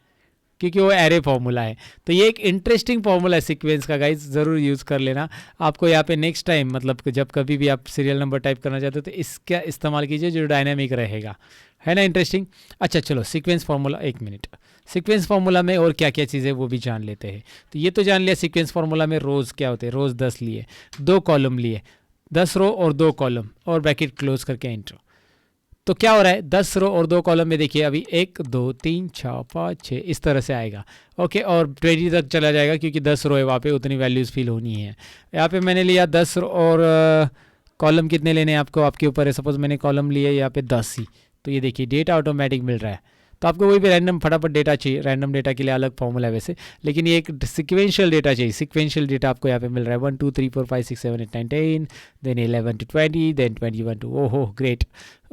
क्योंकि वो एरे फार्मूला है। तो ये एक इंटरेस्टिंग फार्मूला है सीक्वेंस का, गाइस ज़रूर यूज़ कर लेना। आपको यहाँ पे नेक्स्ट टाइम, मतलब जब कभी भी आप सीरियल नंबर टाइप करना चाहते हो तो इसका इस्तेमाल कीजिए, जो डायनामिक रहेगा, है ना इंटरेस्टिंग। अच्छा चलो सीक्वेंस फार्मूला, एक मिनट, सीक्वेंस फार्मूला में और क्या क्या चीज़ें वो भी जान लेते हैं। तो ये तो जान लिया सीक्वेंस फार्मूला में रोज़ क्या होते हैं। रोज़ 10 लिए, 2 कॉलम लिए, 10 रो और 2 कॉलम और ब्रैकेट क्लोज करके एंटर। तो क्या हो रहा है, 10 रो और 2 कॉलम में देखिए अभी 1 2 3 4 5 6 इस तरह से आएगा। ओके, और 20 तक चला जाएगा, क्योंकि 10 रो है, वहाँ पे उतनी वैल्यूज़ फिल होनी है। यहाँ पे मैंने लिया 10 रो और कॉलम कितने लेने हैं आपको, आपके ऊपर है। सपोज मैंने कॉलम लिए यहाँ पे 10 ही, तो ये देखिए डेटा ऑटोमेटिक मिल रहा है। तो आपको वही भी रैंडम फटाफट डेटा चाहिए, रैंडम डेटा के लिए अलग फॉर्मूला है वैसे, लेकिन ये एक सिक्वेंशियल डेटा चाहिए। सिक्वेंशियल डेटा आपको यहाँ पे मिल रहा है 1 2 3 4 5 6 7 8 9 10, देन 11 to 20, देन 21 to, ओहो ग्रेट।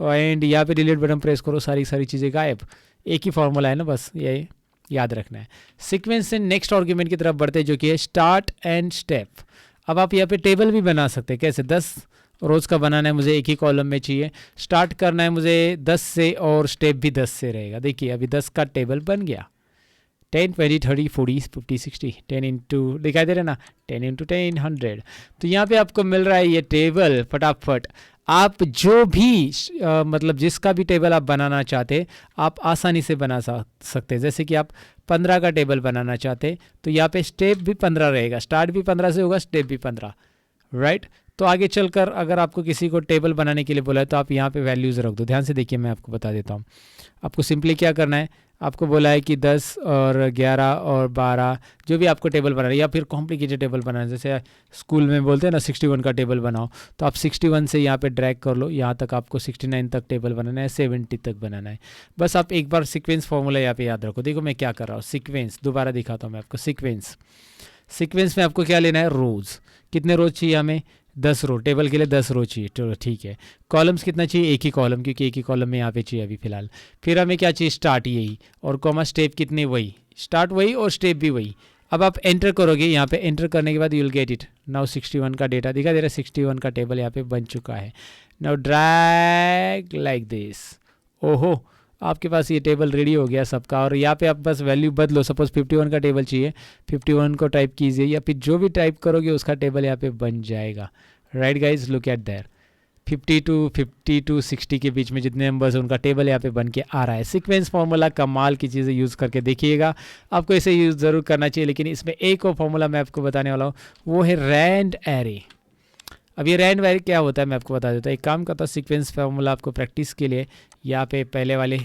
एंड यहाँ पे डिलीट बटन प्रेस करो, सारी चीज़ें गायब। एक ही फॉर्मूला है ना, बस ये याद रखना है। सीक्वेंस से नेक्स्ट आर्ग्यूमेंट की तरफ बढ़ते हैं, जो कि है स्टार्ट एंड स्टेप। अब आप यहाँ पे टेबल भी बना सकते हैं। कैसे, 10 रोज़ का बनाना है मुझे, एक ही कॉलम में चाहिए। स्टार्ट करना है मुझे 10 से और स्टेप भी 10 से रहेगा। देखिए अभी 10 का टेबल बन गया। 10 20 30 40 50 60, 10 इंटू दिखाई दे रहा है ना, 10 इंटू 10 100। तो यहाँ पे आपको मिल रहा है ये टेबल फटाफट। आप जो भी मतलब जिसका भी टेबल आप बनाना चाहते आप आसानी से बना सकते हैं। जैसे कि आप 15 का टेबल बनाना चाहते तो यहाँ पे स्टेप भी 15 रहेगा, स्टार्ट भी 15 से होगा, स्टेप भी 15, राइट। तो आगे चलकर अगर आपको किसी को टेबल बनाने के लिए बोला है तो आप यहाँ पे वैल्यूज़ रख दो। ध्यान से देखिए, मैं आपको बता देता हूँ। आपको सिंपली क्या करना है, आपको बोला है कि 10 और 11 और 12 जो भी आपको टेबल बनाना है, या फिर कॉम्प्लिकेटेड टेबल बनाना है, जैसे स्कूल में बोलते हैं ना 61 का टेबल बनाओ, तो आप 61 से यहाँ पे ड्रैग कर लो, यहाँ तक आपको 69 तक टेबल बनाना है, 70 तक बनाना है। बस आप एक बार सीक्वेंस फॉर्मूला यहाँ पे याद रखो। देखो मैं क्या कर रहा हूँ, सीक्वेंस दोबारा दिखाता हूँ मैं आपको। सीक्वेंस में आपको क्या लेना है, रोज़। कितने रोज़ चाहिए हमें, 10 रो। टेबल के लिए 10 रो चाहिए, चलो ठीक है। कॉलम्स कितना चाहिए, एक ही कॉलम, क्योंकि एक ही कॉलम में यहाँ पे चाहिए अभी फिलहाल। फिर हमें क्या चाहिए, स्टार्ट यही, और कॉमा स्टेप कितने, वही, स्टार्ट वही और स्टेप भी वही। अब आप एंटर करोगे, यहाँ पे एंटर करने के बाद you will get it. Now 61 का डेटा दिखा दे रहा है, 61 का टेबल यहाँ पे बन चुका है। नाउ ड्रैग लाइक दिस, ओहो आपके पास ये टेबल रेडी हो गया सबका। और यहाँ पे आप बस वैल्यू बदलो, सपोज 51 का टेबल चाहिए, 51 को टाइप कीजिए, या फिर जो भी टाइप करोगे उसका टेबल यहाँ पे बन जाएगा। Right guys, look at there, 50 to 60 के बीच में जितने नंबर्स हैं उनका टेबल यहाँ पे बन के आ रहा है। सीक्वेंस फार्मूला कमाल की चीज़ें यूज़ करके देखिएगा, आपको इसे यूज़ ज़रूर करना चाहिए। लेकिन इसमें एक और फार्मूला मैं आपको बताने वाला हूँ, वो है रैंड एरे। अब ये रैंड वैरी क्या होता है मैं आपको बता देता हूँ। एक काम करता हूँ, सीक्वेंस फार्मूला आपको प्रैक्टिस के लिए यहाँ पे पहले वाले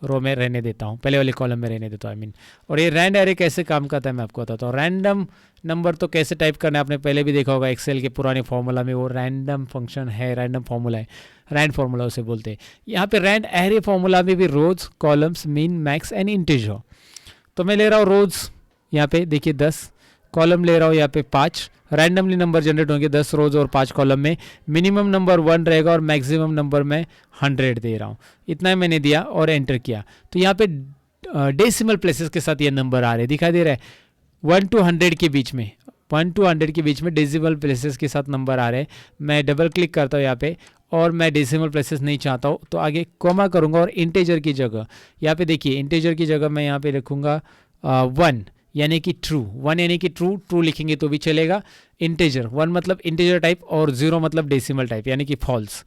रो में रहने देता हूँ, पहले वाले कॉलम में रहने देता हूँ आई मीन। और ये रैंड एरे कैसे काम करता है मैं आपको बताता हूँ। रैंडम नंबर तो कैसे टाइप करना है आपने पहले भी देखा होगा एक्सेल के पुराने फार्मूला में, वो रैंडम फंक्शन है, रैंडम फार्मूला है, रैंड फार्मूला उसे बोलते हैं। यहाँ पे रैंड एरे फार्मूला में भी rows, columns, mean, max and integer. तो मैं ले रहा हूँ रोज, यहाँ पे देखिए 10, कॉलम ले रहा हूँ यहाँ पे 5, रैंडमली नंबर जनरेट होंगे 10 रोज और 5 कॉलम में, मिनिमम नंबर 1 रहेगा और मैक्सिमम नंबर मैं 100 दे रहा हूँ। इतना मैंने दिया और एंटर किया, तो यहाँ पे डेसिमल प्लेसेस के साथ ये नंबर आ रहे हैं, दिखाई दे रहा है 1 to 100 के बीच में, 1 to 100 के बीच में डेसिमल प्लेसेस के साथ नंबर आ रहे हैं। मैं डबल क्लिक करता हूँ यहाँ पे और मैं डेसिमल प्लेसेस नहीं चाहता हूँ तो आगे कॉमा करूँगा और इंटीजर की जगह यहाँ पे देखिए, इंटीजर की जगह मैं यहाँ पे रखूँगा 1 यानी कि ट्रू, 1 यानी कि ट्रू, ट्रू लिखेंगे तो भी चलेगा। इंटीजर 1 मतलब इंटीजर टाइप और 0 मतलब डेसिमल टाइप यानी कि फॉल्स।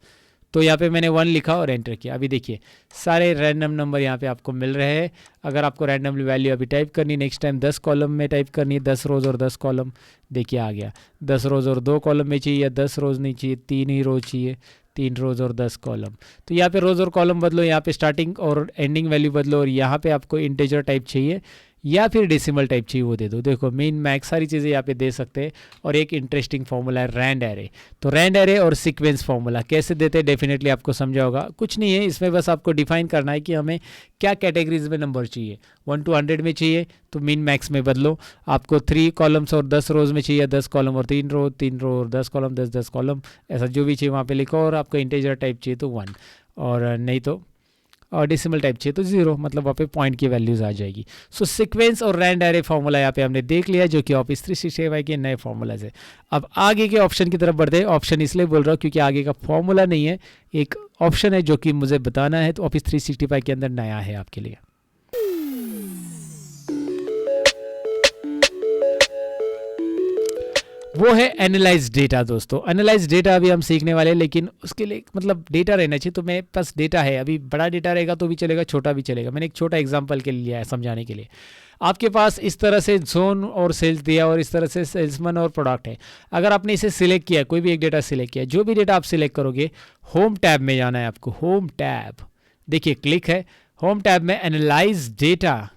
तो यहाँ पे मैंने 1 लिखा और एंटर किया। अभी देखिए सारे रैंडम नंबर यहाँ पे आपको मिल रहे हैं। अगर आपको रैंडमली वैल्यू अभी टाइप करनी, नेक्स्ट टाइम 10 कॉलम में टाइप करनी है, 10 रोज़ और 10 कॉलम, देखिए आ गया। 10 रोज़ और 2 कॉलम में चाहिए या 10 रोज़ नहीं चाहिए, 3 ही रोज़ चाहिए, 3 रोज़ और 10 कॉलम। तो यहाँ पे रोज़ और कॉलम बदलो, यहाँ पे स्टार्टिंग और एंडिंग वैल्यू बदलो, और यहाँ पे आपको इंटीजर टाइप चाहिए या फिर डेसिमल टाइप चाहिए वो दे दो। देखो मीन, मैक्स सारी चीज़ें यहाँ पे दे सकते हैं। और एक इंटरेस्टिंग फार्मूला है रैंड एरे। तो रैंड एरे और सीक्वेंस फार्मूला कैसे देते हैं डेफिनेटली आपको समझा होगा। कुछ नहीं है इसमें, बस आपको डिफाइन करना है कि हमें क्या कैटेगरीज में नंबर चाहिए। 1 to 100 में चाहिए तो मीन मैक्स में बदलो, आपको 3 कॉलम्स और 10 रोज़ में चाहिए, 10 कॉलम और 3 रो, 3 रो और 10 कॉलम, 10 कॉलम, ऐसा जो भी चाहिए वहाँ पे लिखो। और आपको इंटीजर टाइप चाहिए तो 1, और नहीं तो और डेसिमल टाइप चाहिए तो 0, मतलब वहाँ पे पॉइंट की वैल्यूज आ जाएगी। सो सीक्वेंस और रैंड एरे फार्मूला यहाँ पे हमने देख लिया, जो कि ऑफिस 365 के नए फार्मूलाज है। अब आगे के ऑप्शन की तरफ बढ़ते हैं। ऑप्शन इसलिए बोल रहा हूँ क्योंकि आगे का फार्मूला नहीं है, एक ऑप्शन है जो कि मुझे बताना है, तो ऑफिस 365 के अंदर नया है आपके लिए। वो है एनालाइज डेटा। दोस्तों एनालाइज डेटा अभी हम सीखने वाले हैं, लेकिन उसके लिए मतलब डेटा रहना चाहिए। तो मेरे पास डेटा है, अभी बड़ा डेटा रहेगा तो भी चलेगा, छोटा भी चलेगा। मैंने एक छोटा एग्जांपल के लिए लिया है समझाने के लिए। आपके पास इस तरह से जोन और सेल्स दिया और इस तरह से सेल्समैन और प्रोडक्ट है। अगर आपने इसे सिलेक्ट किया, कोई भी एक डेटा सिलेक्ट किया, जो भी डेटा आप सिलेक्ट करोगे, होम टैब में जाना है आपको। होम टैब देखिए, क्लिक है, होम टैब में एनालाइज डेटा,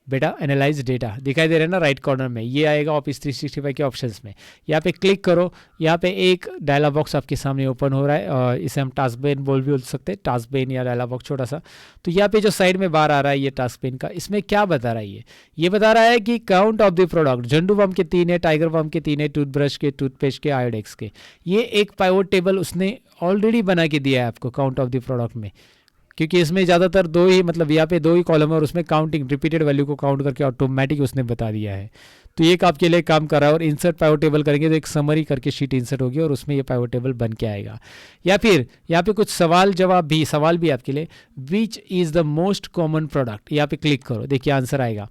बेटा एनालाइज डेटा दिखाई दे रहा है ना राइट कॉर्नर में, ये आएगा ऑफिस 365 के ऑप्शंस में। यहाँ पे क्लिक करो, यहाँ पे एक डायलॉग बॉक्स आपके सामने ओपन हो रहा है, और इसे हम टास्क पेन बोल सकते हैं, टास्क पेन या डायलॉग बॉक्स छोटा सा। तो यहाँ पे जो साइड में बार आ रहा है ये टास्क पेन का, इसमें क्या बता रहा है ये बता रहा है कि काउंट ऑफ द प्रोडक्ट, झंडू बम के 3 है, टाइगर बम के 3 है, टूथब्रश के, टूथपेस्ट के, आयोडेक्स के। ये एक पाइवोट टेबल उसने ऑलरेडी बना के दिया है आपको काउंट ऑफ द प्रोडक्ट में, क्योंकि इसमें ज़्यादातर 2 ही, मतलब यहाँ पे 2 ही कॉलम है और उसमें काउंटिंग रिपीटेड वैल्यू को काउंट करके ऑटोमेटिक उसने बता दिया है। तो ये आपके लिए काम कर रहा है। और इंसर्ट पाइवोट टेबल करेंगे तो एक समरी करके शीट इंसर्ट होगी और उसमें ये पाइवोट टेबल बन के आएगा। या फिर यहाँ पे कुछ सवाल भी आपके लिए, which is the most common product, यहाँ पे क्लिक करो, देखिए आंसर आएगा।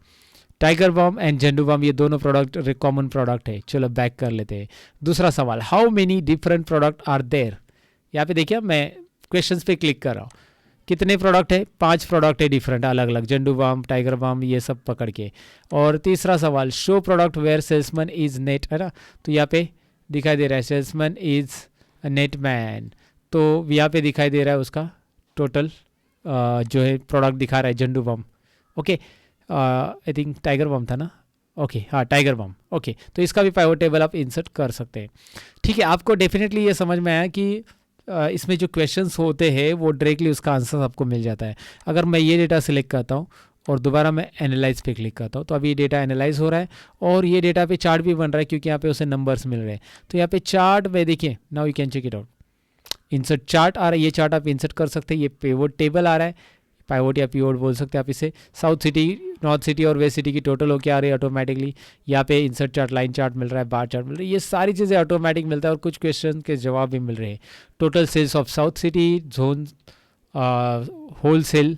टाइगर बम एंड झंडू बम ये दोनों प्रोडक्ट कॉमन प्रोडक्ट है। चलो बैक कर लेते हैं। दूसरा सवाल, how many different product are there, यहाँ पे देखिए मैं क्वेश्चंस पे क्लिक कर रहा हूँ, कितने प्रोडक्ट है, 5 प्रोडक्ट है डिफरेंट, अलग अलग, झंडू बम, टाइगर बम, ये सब पकड़ के। और तीसरा सवाल, show product where salesman is net, है ना, तो यहाँ पे दिखाई दे रहा है सेल्समैन इज नेट मैन। तो यहाँ पे दिखाई दे रहा है उसका टोटल जो है प्रोडक्ट दिखा रहा है झंडू बम, ओके, आई थिंक टाइगर बम था ना, ओके हाँ टाइगर बम, ओके। तो इसका भी पाइवोट टेबल आप इंसर्ट कर सकते हैं। ठीक है, आपको डेफिनेटली ये समझ में आया कि इसमें जो क्वेश्चंस होते हैं वो डायरेक्टली उसका आंसर आपको मिल जाता है। अगर मैं ये डेटा सिलेक्ट करता हूँ और दोबारा मैं एनालाइज पे क्लिक करता हूँ, तो अभी ये डेटा एनालाइज हो रहा है और ये डेटा पे चार्ट भी बन रहा है, क्योंकि यहाँ पे उसे नंबर्स मिल रहे हैं। तो यहाँ पे चार्ट में देखिए, now you can check it out, insert chart आ रहा है, ये चार्ट आप इंसर्ट कर सकते हैं। ये पिवोट टेबल आ रहा है, पाइवोट या पिवोट बोल सकते हैं आप इसे। साउथ सिटी, नॉर्थ सिटी और वेस्ट सिटी की टोटल होके आ रही है ऑटोमेटिकली। यहाँ पे इंसर्ट चार्ट, लाइन चार्ट मिल रहा है, बार चार्ट मिल रहा है, ये सारी चीज़ें ऑटोमेटिक मिलता है। और कुछ क्वेश्चन के जवाब भी मिल रहे हैं। Total sales of south city, zone whole sale,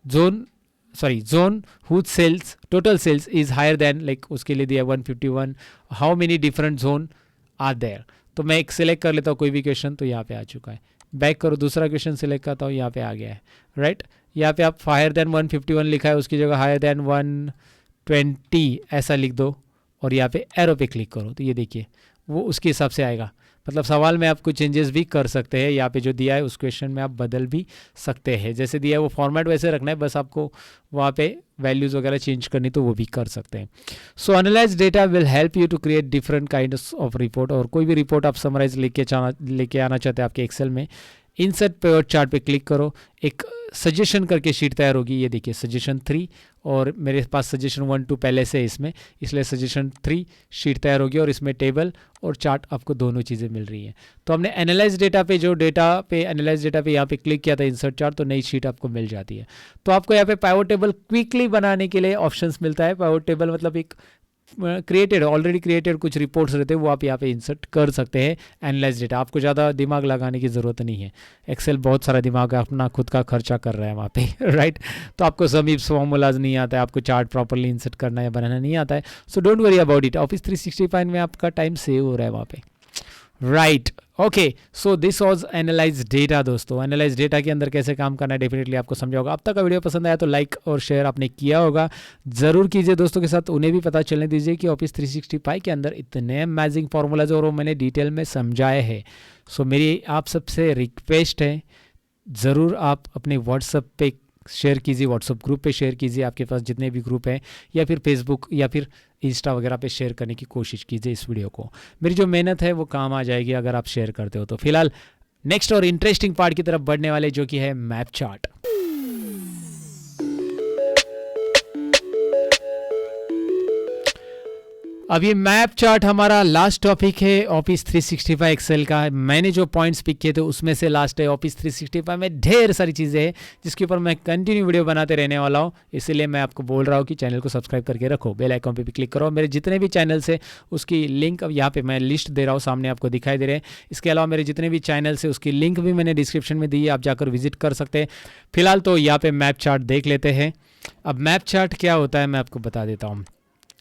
zone whose sales, total sales is higher than, like उसके लिए दिया 151, how many different zone are there. तो मैं एक सिलेक्ट कर लेता हूँ कोई भी क्वेश्चन, तो यहाँ पे आ चुका है। बैक करो, दूसरा क्वेश्चन सिलेक्ट करता हूँ, यहाँ पे आ गया है, राइट। यहाँ पे आप हायर देन 151 लिखा है, उसकी जगह हायर देन 120 ऐसा लिख दो और यहाँ पे एरो पे क्लिक करो, तो ये देखिए वो उसके हिसाब से आएगा। मतलब सवाल में आप कुछ चेंजेस भी कर सकते हैं, यहाँ पे जो दिया है उस क्वेश्चन में आप बदल भी सकते हैं, जैसे दिया है वो फॉर्मेट वैसे रखना है, बस आपको वहाँ पे वैल्यूज़ वगैरह चेंज करनी तो वो भी कर सकते हैं। So analyse data will help you to create different kinds of report, और कोई भी रिपोर्ट आप समराइज लेके आना चाहते हैं आपके एक्सेल में, इंसर्ट पिवट चार्ट पे क्लिक करो, एक सजेशन करके शीट तैयार होगी, ये देखिए सजेशन 3, और मेरे पास सजेशन 1 2 पहले से है इसमें, इसलिए सजेशन 3 शीट तैयार होगी और इसमें टेबल और चार्ट आपको दोनों चीज़ें मिल रही हैं। तो हमने एनालाइज डेटा पे एनालाइज डेटा पे यहाँ पे क्लिक किया था इंसर्ट चार्ट, तो नई शीट आपको मिल जाती है। तो आपको यहाँ पे पाइवट टेबल क्विकली बनाने के लिए ऑप्शंस मिलता है। पाइवट टेबल मतलब एक ऑलरेडी क्रिएटेड कुछ रिपोर्ट्स रहते हैं, वो आप यहाँ पे इंसर्ट कर सकते हैं एनालाइज डेटा। आपको ज़्यादा दिमाग लगाने की ज़रूरत नहीं है, एक्सेल बहुत सारा दिमाग अपना खुद का खर्चा कर रहा है वहाँ पे राइट। तो आपको सभी फॉर्मूलाज नहीं आता है, आपको चार्ट प्रॉपरली इंसर्ट करना या बनाना नहीं आता है, so don't worry about it. Office 365 में आपका टाइम सेव हो रहा है वहाँ पे, right. Okay, so this was analyse data. दोस्तों एनालाइज डेटा के अंदर कैसे काम करना है डेफिनेटली आपको समझा होगा। अब तक का वीडियो पसंद आया तो लाइक और शेयर आपने किया होगा, ज़रूर कीजिए दोस्तों के साथ, उन्हें भी पता चलने दीजिए कि ऑफिस 365 के अंदर इतने अमेजिंग फार्मूलाज और वो मैंने डिटेल में समझाए हैं। सो मेरी आप सबसे रिक्वेस्ट है, ज़रूर आप अपने व्हाट्सएप पे शेयर कीजिए, व्हाट्सएप ग्रुप पे शेयर कीजिए, आपके पास जितने भी ग्रुप हैं, या फिर फेसबुक या फिर इंस्टा वगैरह पे शेयर करने की कोशिश कीजिए इस वीडियो को। मेरी जो मेहनत है वो काम आ जाएगी अगर आप शेयर करते हो तो। फिलहाल नेक्स्ट और इंटरेस्टिंग पार्ट की तरफ बढ़ने वाले, जो कि है मैप चार्ट। अब ये मैप चार्ट हमारा लास्ट टॉपिक है ऑफिस 365 एक्सेल का। मैंने जो पॉइंट्स पिक किए थे उसमें से लास्ट है। ऑफिस 365 में ढेर सारी चीज़ें हैं जिसके ऊपर मैं कंटिन्यू वीडियो बनाते रहने वाला हूँ, इसीलिए मैं आपको बोल रहा हूँ कि चैनल को सब्सक्राइब करके रखो, बेल आइकॉन पे भी क्लिक करो। मेरे जितने भी चैनल्स है उसकी लिंक अब यहाँ पे मैं लिस्ट दे रहा हूँ, सामने आपको दिखाई दे रहे हैं। इसके अलावा मेरे जितने भी चैनल्स है उसकी लिंक भी मैंने डिस्क्रिप्शन में दी है, आप जाकर विजिट कर सकते हैं। फिलहाल तो यहाँ पे मैप चार्ट देख लेते हैं। अब मैप चार्ट क्या होता है मैं आपको बता देता हूँ।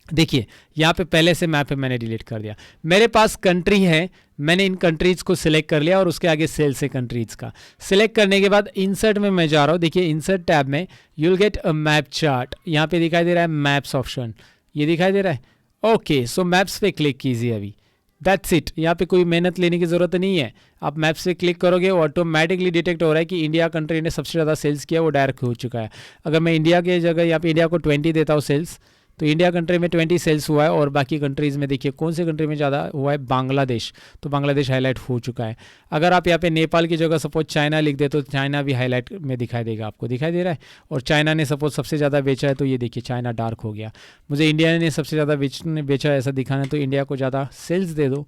देखिए यहाँ पे पहले से मैप पे मैंने डिलीट कर दिया, मेरे पास कंट्री है, मैंने इन कंट्रीज़ को सिलेक्ट कर लिया और उसके आगे सेल्स है कंट्रीज़ का। सिलेक्ट करने के बाद इंसर्ट में मैं जा रहा हूँ, देखिए इंसर्ट टैब में you will get a map chart, यहाँ पे दिखाई दे रहा है मैप्स ऑप्शन, ये दिखाई दे रहा है। ओके, सो मैप्स पे क्लिक कीजिए अभी, दैट्स इट। यहाँ पे कोई मेहनत लेने की ज़रूरत नहीं है, आप मैप्स पे क्लिक करोगे ऑटोमेटिकली डिटेक्ट हो रहा है कि इंडिया कंट्री ने सबसे ज़्यादा सेल्स किया, वो डायरेक्ट हो चुका है। अगर मैं इंडिया के जगह यहाँ पे इंडिया को 20 देता हूँ सेल्स, तो इंडिया कंट्री में 20 सेल्स हुआ है, और बाकी कंट्रीज़ में देखिए कौन से कंट्री में ज़्यादा हुआ है, बांग्लादेश, तो बांग्लादेश हाईलाइट हो चुका है। अगर आप यहाँ पे नेपाल की जगह सपोज चाइना लिख दे तो चाइना भी हाईलाइट में दिखाई देगा, आपको दिखाई दे रहा है। और चाइना ने सपोज सबसे ज़्यादा बेचा है तो ये देखिए चाइना डार्क हो गया। मुझे इंडिया ने सबसे ज़्यादा बेचा है ऐसा दिखाना है तो इंडिया को ज़्यादा सेल्स दे दो,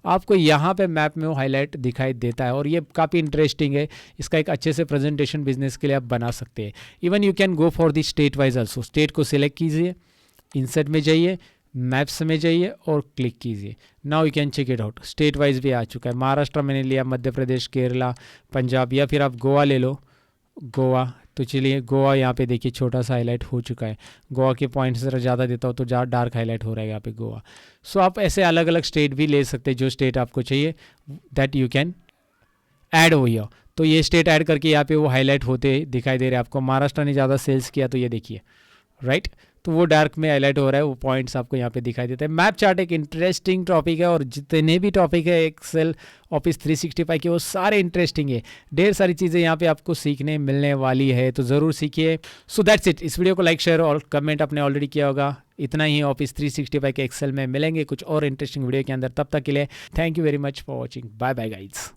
आपको यहाँ पे मैप में वो हाईलाइट दिखाई देता है। और ये काफ़ी इंटरेस्टिंग है, इसका एक अच्छे से प्रेजेंटेशन बिजनेस के लिए आप बना सकते हैं। Even you can go for the state wise also, state को सिलेक्ट कीजिए, इंसर्ट में जाइए, मैप्स में जाइए और क्लिक कीजिए। Now you can check it out, state wise भी आ चुका है। महाराष्ट्र मैंने लिया, मध्य प्रदेश, केरला, पंजाब, या फिर आप गोवा ले लो, गोवा। तो चलिए गोवा यहाँ पे देखिए छोटा सा हाईलाइट हो चुका है। गोवा के पॉइंट्स ज़रा ज़्यादा देता हो तो ज़्यादा डार्क हाईलाइट हो रहा है यहाँ पे गोवा। सो आप ऐसे अलग अलग स्टेट भी ले सकते हैं, जो स्टेट आपको चाहिए दैट यू कैन ऐड हो हियर। तो ये स्टेट ऐड करके यहाँ पे वो हाईलाइट होते दिखाई दे रहे हैं आपको। महाराष्ट्र ने ज़्यादा सेल्स किया तो ये देखिए, राइट, तो वो डार्क में हाईलाइट हो रहा है, वो पॉइंट्स आपको यहाँ पे दिखाई देते हैं। मैप चार्ट एक इंटरेस्टिंग टॉपिक है, और जितने भी टॉपिक है एक्सेल ऑफिस 365 के वो सारे इंटरेस्टिंग है। ढेर सारी चीज़ें यहाँ पे आपको सीखने मिलने वाली है, तो ज़रूर सीखिए। So that's it. इस वीडियो को लाइक, शेयर और कमेंट आपने ऑलरेडी किया होगा। इतना ही ऑफिस 365 के एक्सेल में मिलेंगे कुछ और इंटरेस्टिंग वीडियो के अंदर। तब तक के लिए thank you very much for watching. Bye bye guys.